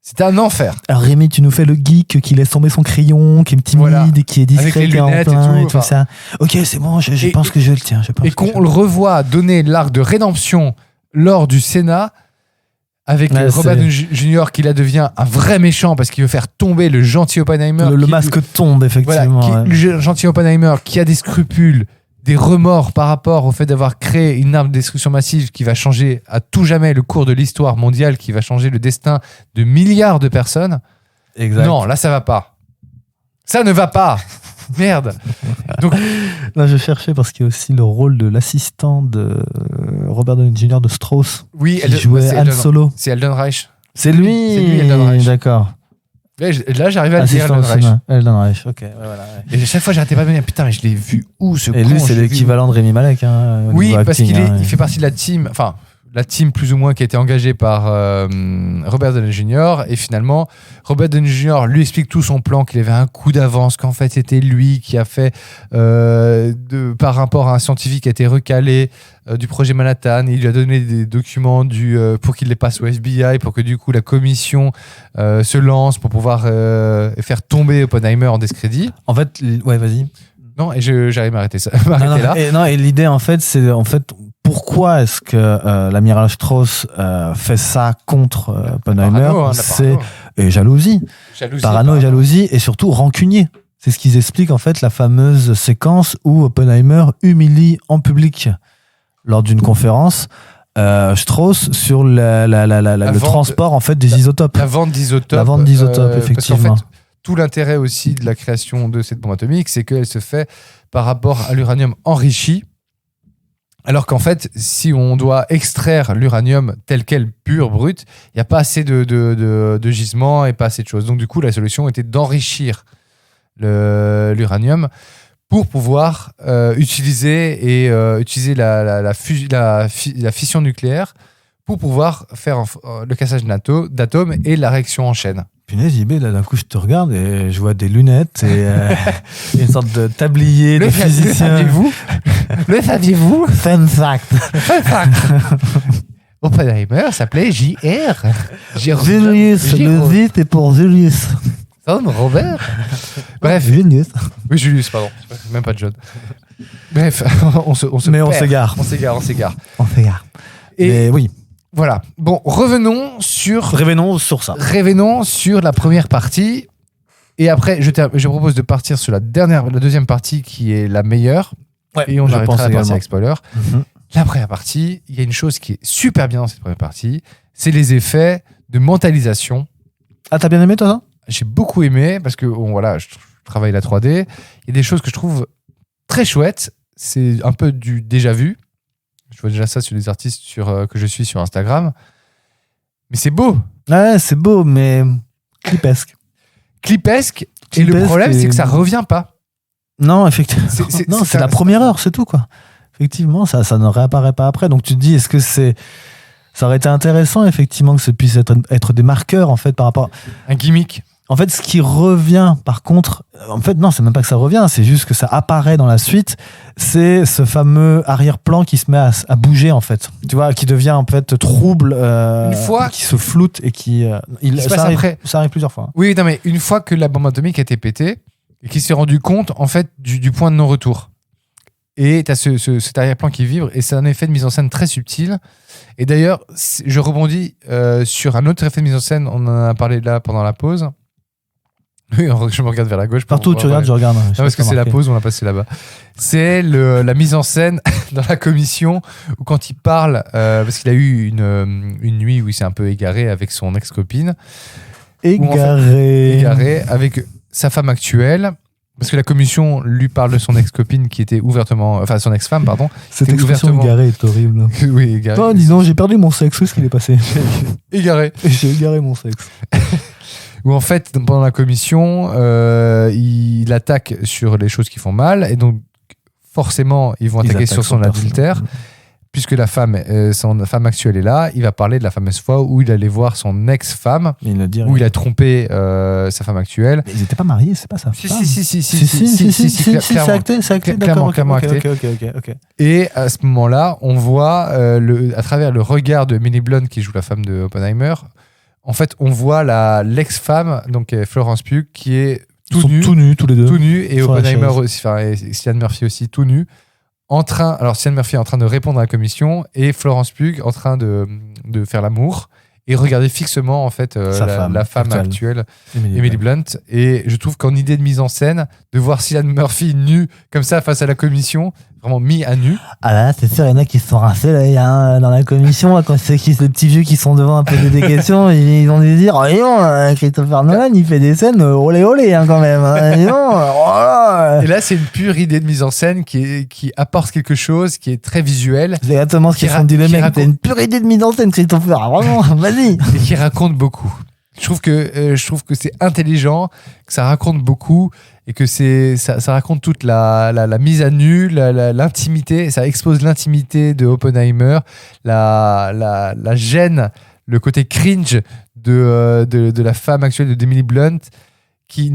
C'était un enfer. alors Rémi, tu nous fais le geek qui laisse tomber son crayon, qui est timide Voilà. et qui est discret, Avec les qui est en lunettes et plein tout, et tout enfin. ça. Ok, c'est bon, je Et- pense que je le tiens. Et qu'on le revoit donner l'arc de rédemption lors du Sénat avec Ouais, Robert Downey Jr. qui là devient un vrai méchant parce qu'il veut faire tomber le gentil Oppenheimer. Le qui- masque tombe, effectivement. Voilà, ouais. le gentil Oppenheimer qui a des scrupules, des remords par rapport au fait d'avoir créé une arme de destruction massive qui va changer à tout jamais le cours de l'histoire mondiale, qui va changer le destin de milliards de personnes. Exact. Non, là ça va pas. Ça ne va pas. Merde. Donc, Là, je cherchais parce qu'il y a aussi le rôle de l'assistant de Robert Downey Jr. de Strauss, oui, qui jouait Han Solo. C'est Alden Reich. C'est lui. C'est lui, Alden Reich. D'accord. Là, j'arrivais à le dire, Assistant Alden au Reich. cinéma. Alden Reich. Ok. Ouais, voilà, ouais. Et à chaque fois, j'arrêtais pas de me dire putain, mais je l'ai vu où ce Et con, lui, je c'est l'ai vu l'équivalent de Rémi Malek. Hein, au Oui, niveau parce acting, qu'il hein, il fait partie de la team, enfin, la team plus ou moins qui a été engagée par Robert Downey Jr. Et finalement, Robert Downey Jr. lui explique tout son plan, qu'il avait un coup d'avance, qu'en fait, c'était lui qui a fait, par rapport à un scientifique qui a été recalé du projet Manhattan. Il lui a donné des documents pour qu'il les passe au FBI, pour que du coup, la commission se lance pour pouvoir faire tomber Oppenheimer en discrédit. En fait, ouais, vas-y. Non, et j'arrive à m'arrêter ça. Non, m'arrêter là. et, non, et l'idée, en fait, c'est pourquoi est-ce que l'amiral Strauss fait ça contre Oppenheimer. Parano, hein, la C'est parano. et jalousie. Jalousie, Parano et jalousie, et surtout rancunier. C'est ce qu'ils expliquent, en fait, la fameuse séquence où Oppenheimer humilie en public lors d'une conférence Strauss sur le vente- transport, en fait, des isotopes. La vente d'isotopes. La vente d'isotopes, effectivement. Parce qu'en fait, tout l'intérêt aussi de la création de cette bombe atomique, c'est qu'elle se fait par rapport à l'uranium enrichi. Alors qu'en fait, si on doit extraire l'uranium tel quel, pur, brut, il n'y a pas assez de gisements et pas assez de choses. Donc du coup, la solution était d'enrichir l'uranium pour pouvoir utiliser la fission nucléaire pour pouvoir faire le cassage d'atomes et la réaction en chaîne. Punaise, IB, là, d'un coup, je te regarde et je vois des lunettes et une sorte de tablier de physicien. Le saviez-vous Fun fact. Oppenheimer s'appelait J.R. Julius, le Z, c'est pour Julius. Robert. Bref. Julius. Oui, Julius, pardon. Même pas John. Bref, on se Mais perd. on s'égare. On s'égare. On s'égare. Et Mais oui. voilà. Bon, revenons sur la première partie. Et après, je propose de partir sur la deuxième partie qui est la meilleure. Et on je arrêtera pense la partie également. avec spoiler. Mhm. La première partie, il y a une chose qui est super bien dans cette première partie, c'est les effets de mentalisation. Ah, t'as bien aimé, toi, ça? J'ai beaucoup aimé parce que voilà, je travaille la 3D. Il y a des choses que je trouve très chouettes. C'est un peu du déjà vu. Je vois déjà ça sur les artistes que je suis sur Instagram. Mais c'est beau. Ouais, c'est beau, mais clipesque. Clipesque. Et le Clipesque problème, et- c'est que ça revient pas. Non, effectivement. Non, c'est ça- la première heure, c'est tout, quoi. Effectivement, ça ne réapparaît pas après. Donc tu te dis, est-ce que ça aurait été intéressant, effectivement, que ce puisse être des marqueurs, en fait, par rapport. Un gimmick. En fait, ce qui revient, par contre, en fait, non, c'est même pas que ça revient, c'est juste que ça apparaît dans la suite. C'est ce fameux arrière-plan qui se met à bouger, en fait. Tu vois, qui devient, en fait, trouble, Une fois- qui se floute et qui. se passe après. Ça arrive plusieurs fois. Oui, non, mais une fois que la bombe atomique a été pétée et qu'il s'est rendu compte, en fait, du point de non-retour. Et tu as cet arrière-plan qui vibre et c'est un effet de mise en scène très subtil. Et d'ailleurs, je rebondis sur un autre effet de mise en scène. On en a parlé là pendant la pause. Oui, je me regarde vers la gauche. pour Partout où voir, tu regardes, je regarde. Non, parce que c'est la pause, on l'a passé là-bas. C'est la mise en scène dans la commission où quand il parle, parce qu'il a eu une nuit où il s'est un peu égaré avec son ex-copine. Égaré avec sa femme actuelle. Parce que la commission lui parle de son ex-copine qui était ouvertement... Enfin, son ex-femme, pardon. Cette C'était expression ouvertement- égarée est horrible. Oui, égaré. Oh, disons, j'ai perdu mon sexe. Où est-ce qu'il est passé? Égaré. J'ai égaré mon sexe. où en fait, pendant la commission, il attaque sur les choses qui font mal, et donc forcément, ils vont attaquer sur son adultère. Puisque son femme actuelle est là, il va parler de la fameuse fois où il allait voir son ex-femme, où il a trompé sa femme actuelle. Mais ils n'étaient pas mariés, c'est pas ça. Si, c'est acté, d'accord. Clairement acté. Ok. Et à ce moment-là, on voit, à travers le regard de Emily Blunt, qui joue la femme de Oppenheimer, en fait, on voit l'ex-femme, donc Florence Pugh, qui est tout nue, tous les deux. Tout nue, et Oppenheimer aussi, et Cillian Murphy aussi, tout nu. Cillian Murphy est en train de répondre à la commission et Florence Pugh en train de faire l'amour et regarder fixement en fait la femme actuelle, Emily Blunt. Et je trouve qu'en idée de mise en scène, de voir Cillian Murphy nu comme ça face à la commission, vraiment mis à nu. Ah là, c'est sûr, il y en a qui se sont rincés là, dans la commission, là, quand c'est les petits vieux qui sont devant à poser des questions, ils ont dû dire, oh non, Christopher Nolan, il fait des scènes olé quand même. Et là, c'est une pure idée de mise en scène qui apporte quelque chose, qui est très visuel. C'est exactement ce qu'ils ont dit les mecs. C'est une pure idée de mise en scène, Christopher. Vraiment, vas-y. Et qui raconte beaucoup. Je trouve que c'est intelligent, que ça raconte beaucoup et que ça raconte toute la mise à nu, l'intimité. Ça expose l'intimité de Oppenheimer, la gêne, le côté cringe de la femme actuelle d'Emily Blunt qui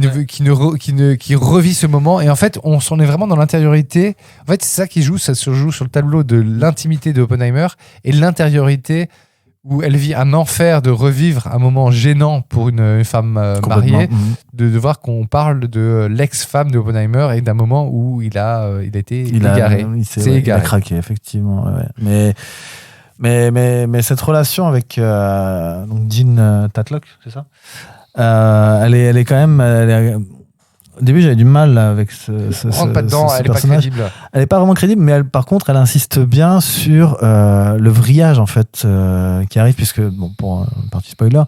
revit ce moment. Et en fait, on s'en est vraiment dans l'intériorité. En fait, c'est ça qui joue. Ça se joue sur le tableau de l'intimité de Oppenheimer et l'intériorité où elle vit un enfer de revivre un moment gênant pour une femme mariée, de voir qu'on parle de l'ex-femme de Oppenheimer et d'un moment où il a été égaré. Il a craqué, effectivement. Ouais. Mais cette relation avec donc Jean Tatlock, c'est ça, elle est quand même... Au début, j'avais du mal avec ce rentre pas dedans, elle est pas crédible. Elle est pas vraiment crédible, mais par contre, elle insiste bien sur le vrillage en fait qui arrive, puisque pour une partie spoiler,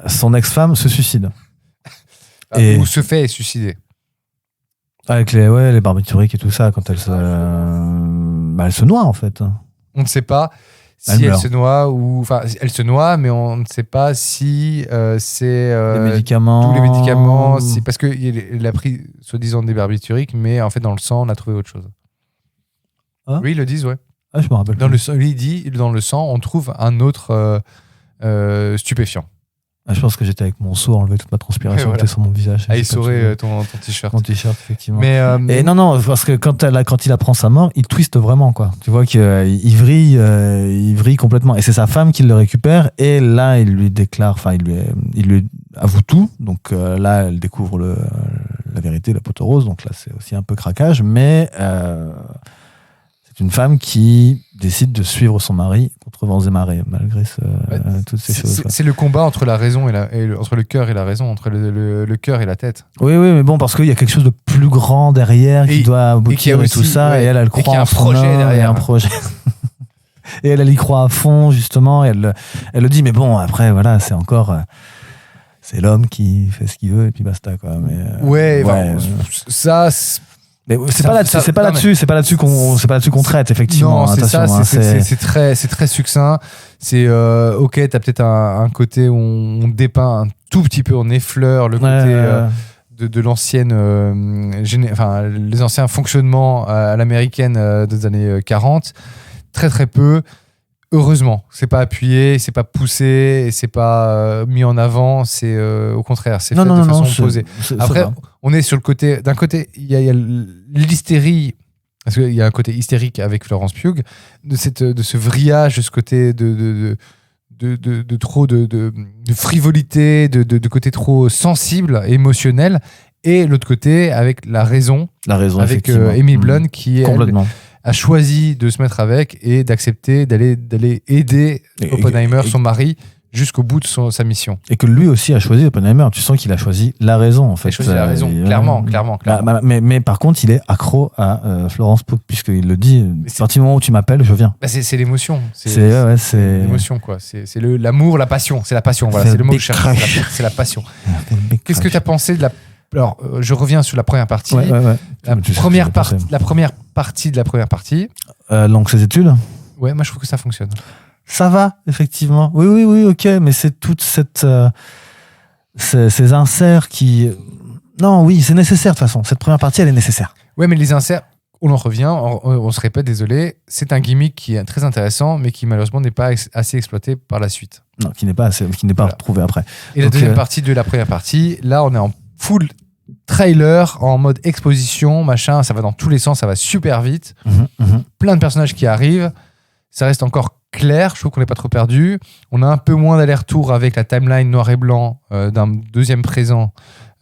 son ex-femme se suicide. Ou se fait suicider. Avec les barbituriques et tout ça, quand elle se noie en fait. On ne sait pas si elle se noie elle se noie, mais on ne sait pas si c'est les médicaments. Tous les médicaments, parce qu'il a pris soi-disant des barbituriques, mais en fait dans le sang on a trouvé autre chose. Ah, oui, ils le disent, ouais. Ah, je me rappelle. Le sang, lui il dit dans le sang on trouve un autre stupéfiant. Ah, je pense que j'étais avec mon seau, enlever toute ma transpiration qui était sur mon visage. Ah, il saurait ton t-shirt. Mon t-shirt, effectivement. Mais et non, parce que quand il apprend sa mort, il twiste vraiment, quoi. Tu vois qu'il vrille complètement. Et c'est sa femme qui le récupère. Et là, il lui déclare, il lui avoue tout. Donc là, elle découvre la vérité, la poteau rose. Donc là, c'est aussi un peu craquage. Mais c'est une femme qui décide de suivre son mari contre vents et marées, malgré toutes ces choses. C'est le combat entre la raison entre le cœur et la raison, entre le cœur et la tête. Oui, mais bon, parce qu'il y a quelque chose de plus grand derrière qui doit aboutir et tout ça, et elle croit en son projet derrière. Un projet. Et elle y croit à fond, justement, et elle le dit, mais bon, après, voilà, c'est encore... c'est l'homme qui fait ce qu'il veut, et puis basta, quoi. Mais, ça... Mais c'est pas là-dessus qu'on traite, effectivement. Non, c'est ça, c'est très succinct. C'est ok, t'as peut-être un côté où on dépeint un tout petit peu, on effleure le côté de l'ancienne, les anciens fonctionnements à l'américaine des années 40. Très très peu. Heureusement, c'est pas appuyé, c'est pas poussé, c'est pas mis en avant, c'est au contraire, c'est fait de façon posée. Après, on est sur le côté, d'un côté, il y a l'hystérie, parce qu'il y a un côté hystérique avec Florence Pugh, de ce vrillage, de ce côté de trop de frivolité, de côté trop sensible, émotionnel, et l'autre côté avec la raison avec Emily Blunt qui complètement. A choisi de se mettre avec et d'accepter d'aller aider Oppenheimer, son mari, jusqu'au bout de sa mission. Et que lui aussi a choisi Oppenheimer. Tu sens qu'il a choisi la raison, en fait. Il a choisi la raison, clairement. Mais par contre, il est accro à Florence Pugh, puisqu'il le dit, à partir du moment où tu m'appelles, je viens. C'est l'émotion. C'est l'émotion, quoi. C'est l'amour, la passion. C'est la passion, voilà. C'est le mot que je cherche. C'est la passion. Qu'est-ce que tu as pensé de la... Alors, je reviens sur la première partie. La première partie de la première partie. Donc, ses études. Ouais, moi, je trouve que ça fonctionne. Ça va, effectivement. Oui, ok, mais c'est toute cette... ces inserts qui... Non, oui, c'est nécessaire de toute façon. Cette première partie, elle est nécessaire. Ouais, mais les inserts, on en revient, on se répète, désolé, c'est un gimmick qui est très intéressant, mais qui malheureusement n'est pas assez exploité par la suite. Non, qui n'est pas Voilà. retrouvé après. Et la deuxième partie de la première partie, là, on est en full trailer, en mode exposition, machin, ça va dans tous les sens, ça va super vite. Plein de personnages qui arrivent, ça reste encore clair, je trouve qu'on n'est pas trop perdu. On a un peu moins d'aller-retour avec la timeline noir et blanc d'un deuxième présent,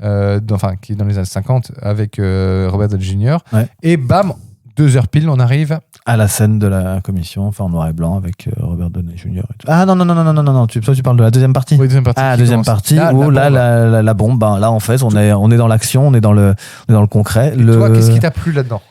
qui est dans les années 50, avec Robert Downey Jr. Ouais. Et bam, 2 heures pile, on arrive. À la scène de la commission, en noir et blanc, avec Robert Downey Jr. et tout. Ah non, tu parles de la deuxième partie. Oui, deuxième partie. Deuxième partie, où la bombe, là en fait, on est dans l'action, on est dans le concret. Toi, qu'est-ce qui t'a plu là-dedans?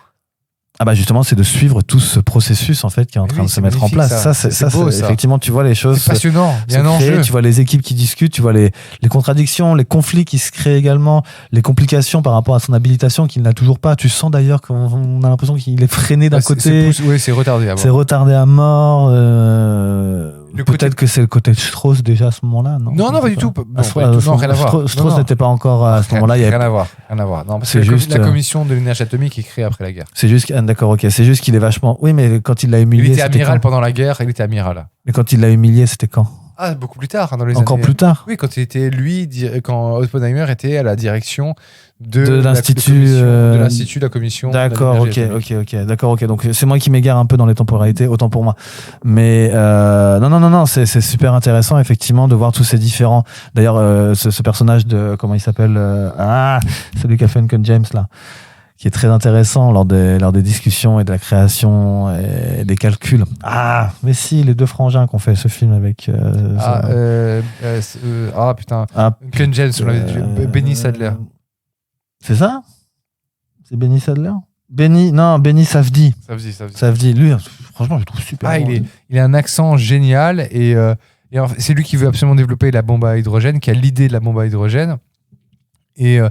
Ah bah justement, c'est de suivre tout ce processus en fait qui est en train de se mettre en place. Ça, c'est beau, ça. Effectivement, tu vois les choses. C'est passionnant. Il y a un enjeu. Tu vois les équipes qui discutent, tu vois les contradictions, les conflits qui se créent également, les complications par rapport à son habilitation qu'il n'a toujours pas. Tu sens d'ailleurs qu'on a l'impression qu'il est freiné d'un côté. Oui, c'est retardé à mort. C'est retardé à mort. Peut-être que c'est le côté de Strauss déjà à ce moment-là, non? Non, pas du tout. Non, rien à voir. Strauss n'était pas encore à ce moment-là. Rien à voir. Non, parce que la commission de l'énergie atomique est créée après la guerre. C'est juste, d'accord, ok. C'est juste qu'il est vachement. Oui, mais quand il l'a humilié. Il était amiral pendant la guerre. Il était amiral. Mais quand il l'a humilié, c'était quand? Ah, beaucoup plus tard, dans les Encore années... plus tard. Oui, quand il était quand Oppenheimer était à la direction de l'institut, de l'institut de la commission. D'accord, ok. Donc c'est moi qui m'égare un peu dans les temporalités, autant pour moi. Mais non, c'est super intéressant effectivement de voir tous ces différents. D'ailleurs, ce personnage de comment il s'appelle celui qui a fait Uncut James là, qui est très intéressant lors des discussions et de la création et des calculs. Ah, mais si, les 2 frangins qu'on fait ce film avec... putain. Uncut James, on l'avait dit. Benny Sadler. C'est ça? C'est Benny Sadler? Benny Safdie. Safdie. Lui, franchement, je le trouve super bon. Il a un accent génial et c'est lui qui veut absolument développer la bombe à hydrogène, qui a l'idée de la bombe à hydrogène. Mais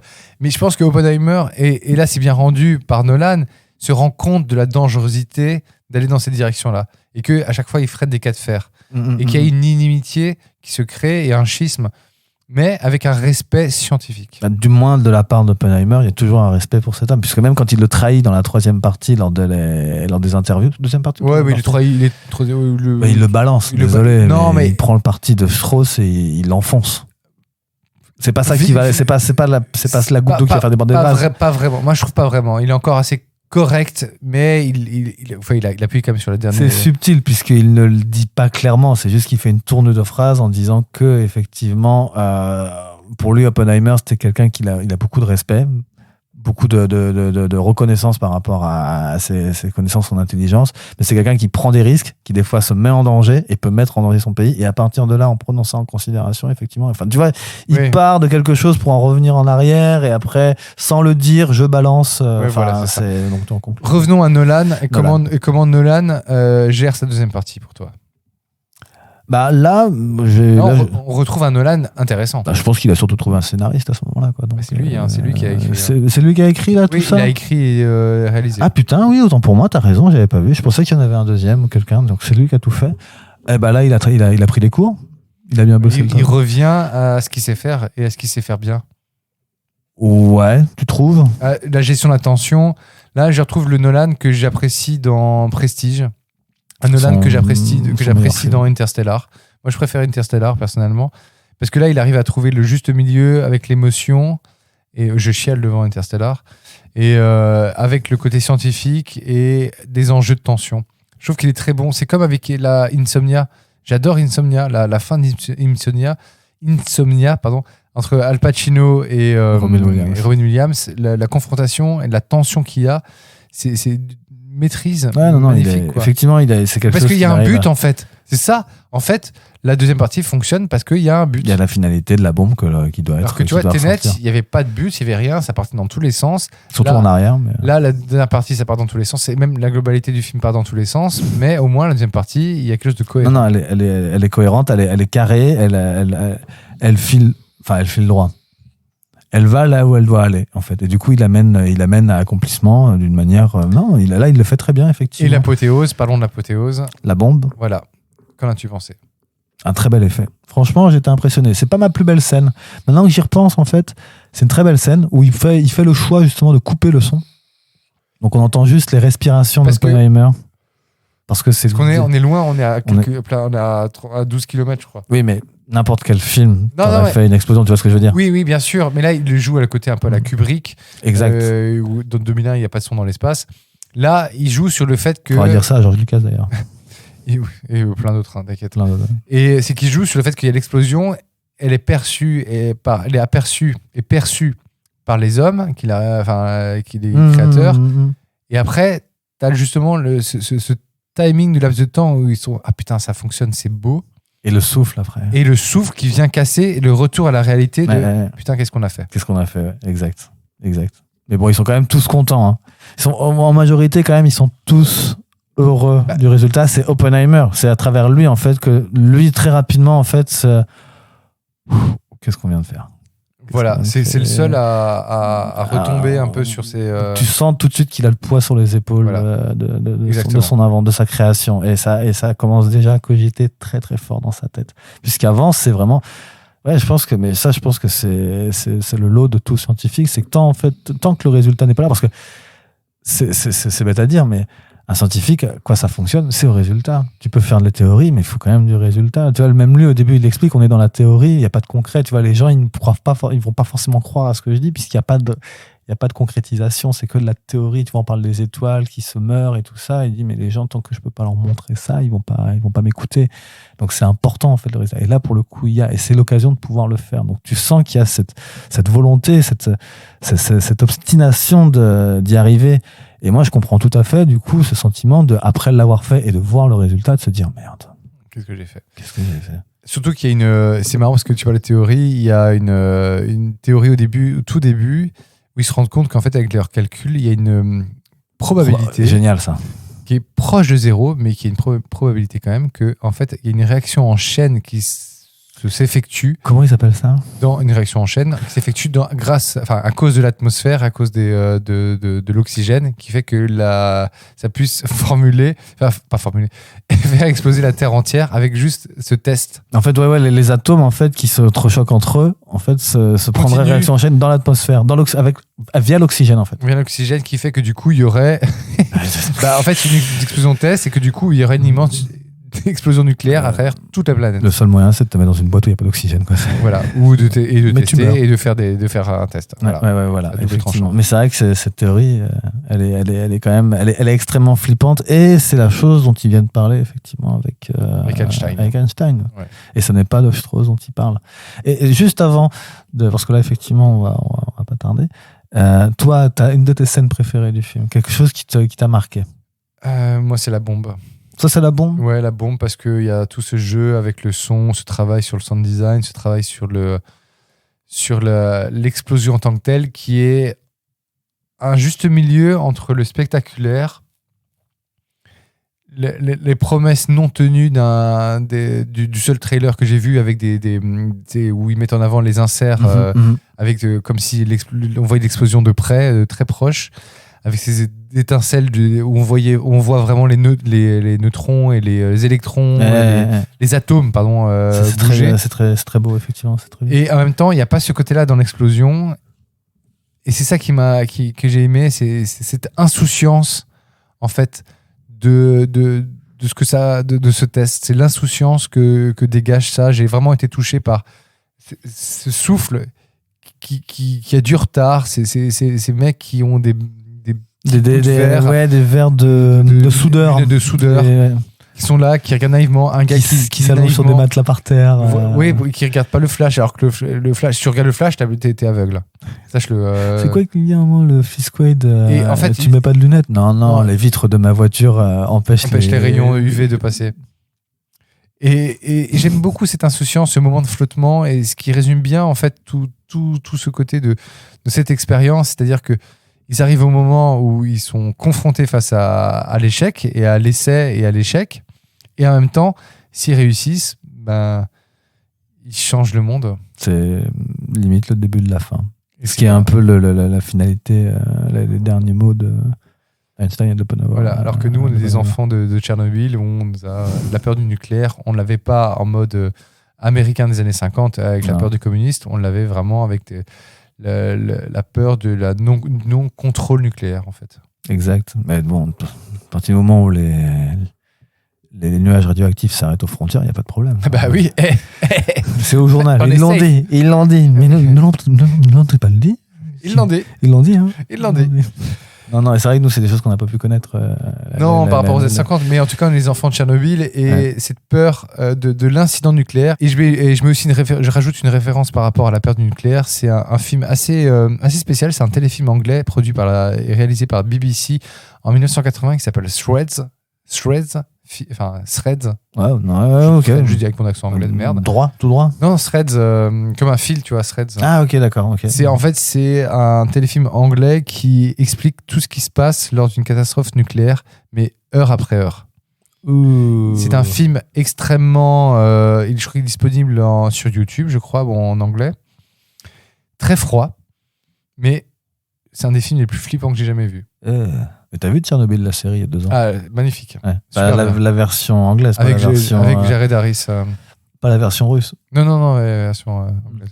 je pense que Oppenheimer, et là c'est bien rendu par Nolan, se rend compte de la dangerosité d'aller dans cette direction-là. Et qu'à chaque fois, il freine des cas de fer. Et qu'il y a une inimitié qui se crée et un schisme, mais avec un respect scientifique. Du moins de la part d'Oppenheimer, il y a toujours un respect pour cet homme. Puisque même quand il le trahit dans la 3e partie, lors des interviews, deuxième partie. Ouais, mais il le trahit. Il le balance, désolé. Non, mais il prend le parti de Strauss et il l'enfonce. C'est pas ça qui va, c'est pas la goutte d'eau qui va faire déborder le vase. Pas vraiment. Moi, je trouve pas vraiment. Il est encore assez correct, mais il appuie quand même sur la dernière. C'est subtil puisqu'il ne le dit pas clairement. C'est juste qu'il fait une tournure de phrase en disant que effectivement, pour lui, Oppenheimer, c'était quelqu'un il a beaucoup de respect, beaucoup de reconnaissance par rapport à ses connaissances, son intelligence, mais c'est quelqu'un qui prend des risques, qui des fois se met en danger et peut mettre en danger son pays, et à partir de là, en prenant ça en considération, effectivement, enfin, tu vois, il part de quelque chose pour en revenir en arrière, et après, sans le dire, je balance. Revenons à Nolan, et comment Nolan gère sa deuxième partie pour toi? Bah là, on retrouve un Nolan intéressant. Bah, je pense qu'il a surtout trouvé un scénariste à ce moment-là, quoi. Donc, c'est lui qui a écrit. C'est lui qui a écrit là tout ça. Il a écrit et réalisé. Ah putain, oui, autant pour moi, t'as raison, j'avais pas vu. Je pensais qu'il y en avait un deuxième ou quelqu'un, donc c'est lui qui a tout fait. Et bah là, il a pris des cours. Il a bien bossé. Il revient à ce qu'il sait faire et à ce qu'il sait faire bien. Ouais, tu trouves? La gestion de la tension. Là, je retrouve le Nolan que j'apprécie dans Prestige. Un Nolan que j'apprécie dans Interstellar. Moi, je préfère Interstellar, personnellement. Parce que là, il arrive à trouver le juste milieu avec l'émotion. Et je chiale devant Interstellar. Et avec le côté scientifique et des enjeux de tension. Je trouve qu'il est très bon. C'est comme avec la Insomnia. J'adore Insomnia, la fin d'Insomnia. Entre Al Pacino et Robin Williams. La confrontation et la tension qu'il y a, c'est maîtrise magnifique. Effectivement, c'est quelque chose. Parce qu'il y a un but, en fait. C'est ça. En fait, la deuxième partie fonctionne parce qu'il y a un but. Il y a la finalité de la bombe qui doit être. Alors que tu vois, Tenet, il n'y avait pas de but, il n'y avait rien, ça partait dans tous les sens. Surtout en arrière. Mais... Là, la dernière partie, ça part dans tous les sens. Et même la globalité du film part dans tous les sens. Mais au moins, la deuxième partie, il y a quelque chose de cohérent. Non, elle est cohérente, elle est carrée, elle file droit. Elle va là où elle doit aller, en fait. Et du coup, il amène à accomplissement d'une manière... il le fait très bien, effectivement. Et l'apothéose, parlons de l'apothéose. La bombe. Voilà. Qu'en as-tu pensé ? Un très bel effet. Franchement, j'étais impressionné. C'est pas ma plus belle scène. Maintenant que j'y repense, en fait, c'est une très belle scène où il fait le choix justement de couper le son. Donc on entend juste les respirations d'Oppenheimer. Parce qu'on est loin, on est à 12 km, je crois. Oui, mais n'importe quel film aurait fait une explosion, tu vois ce que je veux dire ? Oui, bien sûr. Mais là, il le joue à la côté un peu à la Kubrick. Exact. Où dans 2001, il n'y a pas de son dans l'espace. Là, il joue sur le fait que... On va dire ça à George Lucas, d'ailleurs. et plein d'autres, t'inquiète. Et c'est qu'il joue sur le fait qu'il y a l'explosion, elle est aperçue et perçue par les hommes, qu'il est créateur. Et après, t'as justement ce timing du laps de temps où ils sont « Ah putain, ça fonctionne, c'est beau ». Et le souffle après. Et le souffle qui vient casser le retour à la réalité de « Putain, qu'est-ce qu'on a fait ?» Qu'est-ce qu'on a fait, ouais. Exact. Mais bon, ils sont quand même tous contents. Hein. Ils sont, en majorité, quand même, ils sont tous heureux du résultat. C'est Oppenheimer. C'est à travers lui, en fait, que lui, très rapidement, en fait, qu'est-ce qu'on vient de faire ? Voilà, c'est le seul à retomber un peu sur ses... Tu sens tout de suite qu'il a le poids sur les épaules de sa création. Et ça commence déjà à cogiter très très fort dans sa tête. Puisqu'avant, c'est vraiment... Ouais, je pense que c'est le lot de tout scientifique. C'est que tant que le résultat n'est pas là, parce que c'est bête à dire, mais un scientifique, quoi ça fonctionne, c'est au résultat. Tu peux faire de la théorie, mais il faut quand même du résultat. Tu vois, même lui, au début, il explique qu'on est dans la théorie, il n'y a pas de concret. Tu vois, les gens, ils ne vont pas forcément croire à ce que je dis, puisqu'il n'y a pas de concrétisation. C'est que de la théorie. Tu vois, on parle des étoiles qui se meurent et tout ça. Il dit, mais les gens, tant que je ne peux pas leur montrer ça, ils vont pas m'écouter. Donc, c'est important, en fait, le résultat. Et là, pour le coup, et c'est l'occasion de pouvoir le faire. Donc, tu sens qu'il y a cette volonté, cette obstination d'y arriver. Et moi, je comprends tout à fait, du coup, ce sentiment de, après l'avoir fait et de voir le résultat, de se dire, merde. Qu'est-ce que j'ai fait ? Surtout qu'il y a c'est marrant parce que tu parles de théorie, il y a une théorie au tout début, où ils se rendent compte qu'en fait, avec leurs calculs, il y a une probabilité. Génial, ça. Qui est proche de zéro, mais qui est une probabilité quand même que, en fait, il y a une réaction en chaîne qui s'effectue. Comment ils appellent ça ? Dans une réaction en chaîne qui s'effectue à cause de l'atmosphère, à cause de l'oxygène, qui fait que ça puisse faire exploser la Terre entière avec juste ce test. En fait, les atomes en fait qui se entrechoquent entre eux, en fait, se prendraient réaction en chaîne dans l'atmosphère, via l'oxygène en fait. Via l'oxygène, qui fait que du coup il y aurait, en fait, une explosion de test, et que du coup il y aurait une immense explosion nucléaire à travers toute la planète. Le seul moyen, c'est de te mettre dans une boîte où il n'y a pas d'oxygène. Quoi. Voilà. Ou de tester et de faire un test. Voilà. Effectivement. Mais c'est vrai que cette théorie, elle est quand même, elle est extrêmement flippante, et c'est la chose dont il vient de parler, effectivement, avec Einstein. Ouais. Et ce n'est pas de Strauss dont il parle. Et juste avant, parce que là, effectivement, on va pas tarder, toi, tu as une de tes scènes préférées du film, quelque chose qui t'a marqué. Moi, c'est la bombe. Ça, c'est la bombe ? Ouais, la bombe, parce qu'il y a tout ce jeu avec le son, ce travail sur le sound design, ce travail sur l'explosion en tant que telle, qui est un juste milieu entre le spectaculaire, les promesses non tenues du seul trailer que j'ai vu, avec où ils mettent en avant les inserts, avec comme si on voyait l'explosion de près, très proche, avec ces étincelles où on voit vraiment les neutrons et les électrons, les atomes, pardon, bouger. C'est très beau, effectivement. C'est très et en même temps, il n'y a pas ce côté-là dans l'explosion. Et c'est ça que j'ai aimé, c'est cette insouciance, en fait, de ce test. C'est l'insouciance que dégage ça. J'ai vraiment été touché par ce souffle qui a du retard. Ces mecs qui ont des verres de soudeur. Qui sont là, qui regardent naïvement. Un gars qui s'allonge sur des matelas par terre. Oui, qui regarde pas le flash, alors que le flash, si tu regardes le flash, t'es aveugle. Sache-le. C'est quoi qu'il dit à un moment, le Fisquaid en fait, tu mets pas de lunettes ? Non, les vitres de ma voiture empêchent les rayons UV de passer. Et j'aime beaucoup cette insouciance, ce moment de flottement, et ce qui résume bien, en fait, tout ce côté de cette expérience, c'est-à-dire que ils arrivent au moment où ils sont confrontés face à l'échec, et à l'essai et à l'échec. Et en même temps, s'ils réussissent, ils changent le monde. C'est limite le début de la fin. Ce qui est un peu la finalité, les derniers mots Einstein et d'Oppenheimer. Voilà, alors que nous, on est des enfants de Tchernobyl, où on nous a la peur du nucléaire, on ne l'avait pas en mode américain des années 50, avec la Non. peur du communiste, on l'avait vraiment avec la peur de la non-contrôle nucléaire, en fait. Exact. Mais bon, à partir du moment où les nuages radioactifs s'arrêtent aux frontières, il n'y a pas de problème. Bah oui, C'est au journal. On Ils l'ont essaye. dit. Ils l'ont dit. Mais ne l'ont pas le dit. ils l'ont dit. Ils l'ont dit. Hein. Ils l'ont dit. Non, et c'est vrai que nous, c'est des choses qu'on n'a pas pu connaître. Non, par rapport aux années 50, mais en tout cas, on est les enfants de Tchernobyl et cette peur de l'incident nucléaire. Et je mets aussi je rajoute une référence par rapport à la peur du nucléaire. C'est un film assez spécial. C'est un téléfilm anglais produit et réalisé par BBC en 1980 qui s'appelle Threads. Threads. Ouais, non, ok. Je dis avec mon accent anglais de merde. Droit, tout droit. Non, Threads, comme un fil, tu vois, Threads. Ah, ok, d'accord. Okay. C'est un téléfilm anglais qui explique tout ce qui se passe lors d'une catastrophe nucléaire, mais heure après heure. C'est un film extrêmement... je crois qu'il est disponible sur YouTube, je crois, en anglais. Très froid, mais c'est un des films les plus flippants que j'ai jamais vu. Mais t'as vu Tchernobyl, la série, il y a 2 ans? Ah, magnifique. Ouais. Super La version anglaise, pas avec la version... Jared Harris. Pas la version russe. Non, la version anglaise.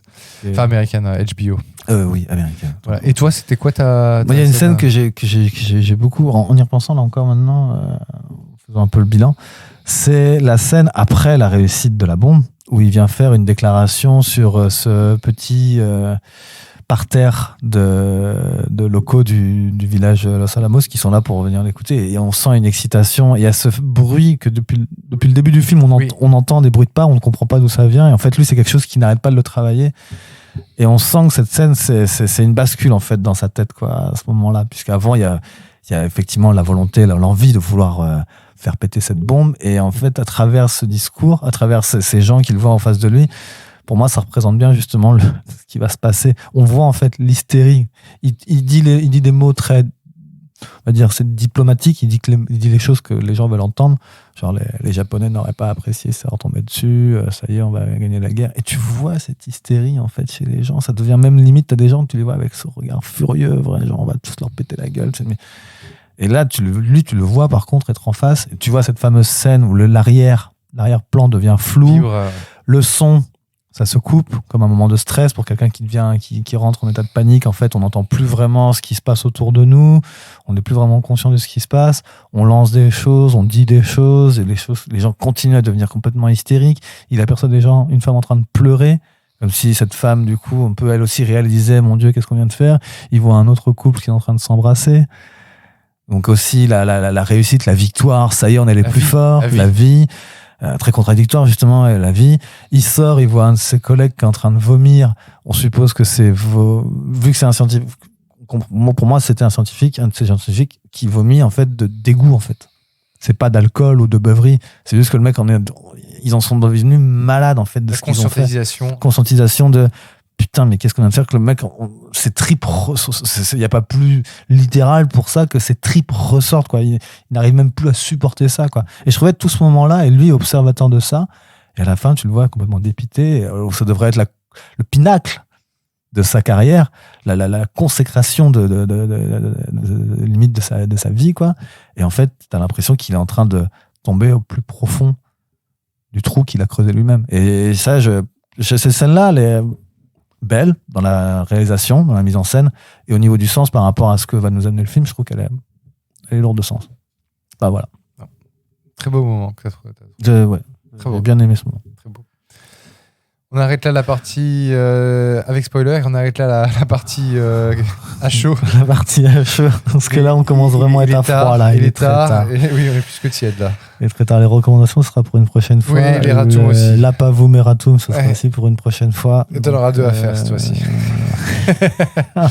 Enfin, américaine, HBO. Oui, américaine. Voilà. Et toi, c'était quoi ta Il y a une scène que j'ai beaucoup, en y repensant là encore maintenant, en faisant un peu le bilan, c'est la scène après la réussite de la bombe, où il vient faire une déclaration sur ce petit parterre de locaux du village Los Alamos qui sont là pour venir l'écouter. Et on sent une excitation. Il y a ce bruit que depuis le début du film, on entend des bruits de pas, on ne comprend pas d'où ça vient. Et en fait, lui, c'est quelque chose qui n'arrête pas de le travailler. Et on sent que cette scène, c'est une bascule en fait dans sa tête, quoi, à ce moment-là. Puisqu'avant, il y a effectivement la volonté, l'envie de vouloir faire péter cette bombe. Et en fait, à travers ce discours, à travers ces gens qu'il voit en face de lui, pour moi, ça représente bien justement ce qui va se passer. On voit en fait l'hystérie. Il dit des mots très, on va dire, c'est diplomatique. Il dit les choses que les gens veulent entendre. Genre, les Japonais n'auraient pas apprécié, ça leur tombait dessus. Ça y est, on va gagner la guerre. Et tu vois cette hystérie en fait chez les gens. Ça devient même limite. T'as des gens que tu les vois avec ce regard furieux, vrai, genre on va tous leur péter la gueule. Et là, tu le vois par contre être en face. Et tu vois cette fameuse scène où l'arrière-plan devient flou. Le son, ça se coupe comme un moment de stress pour quelqu'un qui rentre en état de panique. En fait, on n'entend plus vraiment ce qui se passe autour de nous. On n'est plus vraiment conscient de ce qui se passe. On lance des choses, on dit des choses, et les gens continuent à devenir complètement hystériques. Il aperçoit une femme en train de pleurer, comme si cette femme, du coup, on peut elle aussi réaliser, mon Dieu, qu'est-ce qu'on vient de faire. Il voit un autre couple qui est en train de s'embrasser. Donc aussi la réussite, la victoire, ça y est, on est les plus forts, la vie. Très contradictoire justement, la vie. Il sort, il voit un de ses collègues qui est en train de vomir. On suppose que vu que c'est un scientifique, pour moi c'était un de ces scientifiques qui vomit en fait de dégoût en fait. C'est pas d'alcool ou de beuverie, c'est juste que le mec ils en sont devenus malades en fait de ce qu'ils ont fait. Conscientisation de putain, mais qu'est-ce qu'on vient de faire, que le mec, ses tripes, il n'y a pas plus littéral pour ça que ses tripes ressortent, quoi. Il n'arrive même plus à supporter ça, quoi. Et je trouvais tout ce moment-là, et lui, observateur de ça, et à la fin, tu le vois complètement dépité, ça devrait être le pinacle de sa carrière, la consécration limite de sa vie, quoi. Et en fait, t'as l'impression qu'il est en train de tomber au plus profond du trou qu'il a creusé lui-même. Et ça, cette scène-là, elle est belle dans la réalisation, dans la mise en scène, et au niveau du sens par rapport à ce que va nous amener le film, je trouve qu'elle est lourde de sens. Bah voilà. Très beau moment. Ouais. J'ai bien aimé ce moment. Très beau. On arrête là la partie avec spoiler, on arrête là la partie à chaud. La partie à chaud, parce que là on commence vraiment à être à froid. Là. Il est tard. Oui, on est plus que tiède là. Il est très tard. Les recommandations, ce sera pour une prochaine fois. Oui, les ratons aussi. L'Apavum et Ratum, ce sera aussi pour une prochaine fois. Et t'en auras 2 à faire cette fois-ci.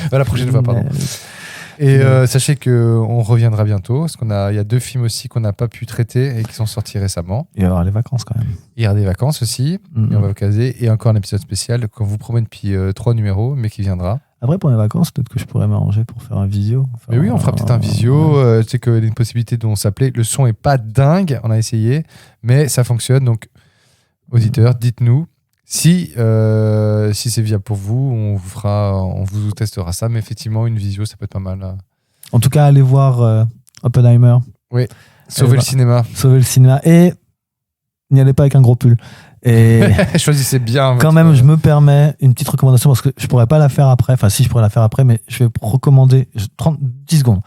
La prochaine fois, pardon. Et sachez qu'on reviendra bientôt, parce qu'il y a 2 films aussi qu'on n'a pas pu traiter et qui sont sortis récemment. Il va y avoir les vacances quand même. Il y aura des vacances aussi, et on va caser. Et encore un épisode spécial qu'on vous promet depuis 3 numéros, mais qui viendra. Après, pour les vacances, peut-être que je pourrais m'arranger pour faire un visio. Mais oui, on fera peut-être un visio. Tu sais qu'il y a une possibilité dont on s'appelait. Le son est pas dingue, on a essayé, mais ça fonctionne. Donc, auditeurs, dites-nous. Si c'est viable pour vous, on vous testera ça. Mais effectivement, une visio, ça peut être pas mal. En tout cas, allez voir Oppenheimer. Sauver le cinéma. Sauver le cinéma. Et n'y allez pas avec un gros pull. Et Choisissez bien. quand même, je me permets une petite recommandation parce que je pourrais pas la faire après. Enfin, si, je pourrais la faire après, mais je vais recommander 10 secondes.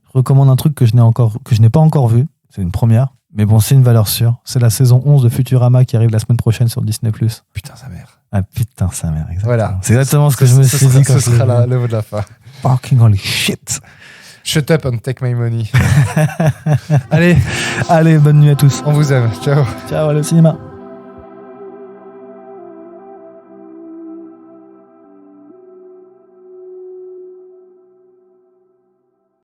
Je recommande un truc que je n'ai pas encore vu. C'est une première. Mais bon, c'est une valeur sûre. C'est la saison 11 de Futurama qui arrive la semaine prochaine sur Disney+. Putain, sa mère. Ah putain, sa mère, exactement. Voilà. C'est exactement ce que je me suis dit quand ce sera le mot de la fin. Fucking holy shit. Shut up and take my money. Allez, bonne nuit à tous. On vous aime. Ciao. Ciao, allez au cinéma.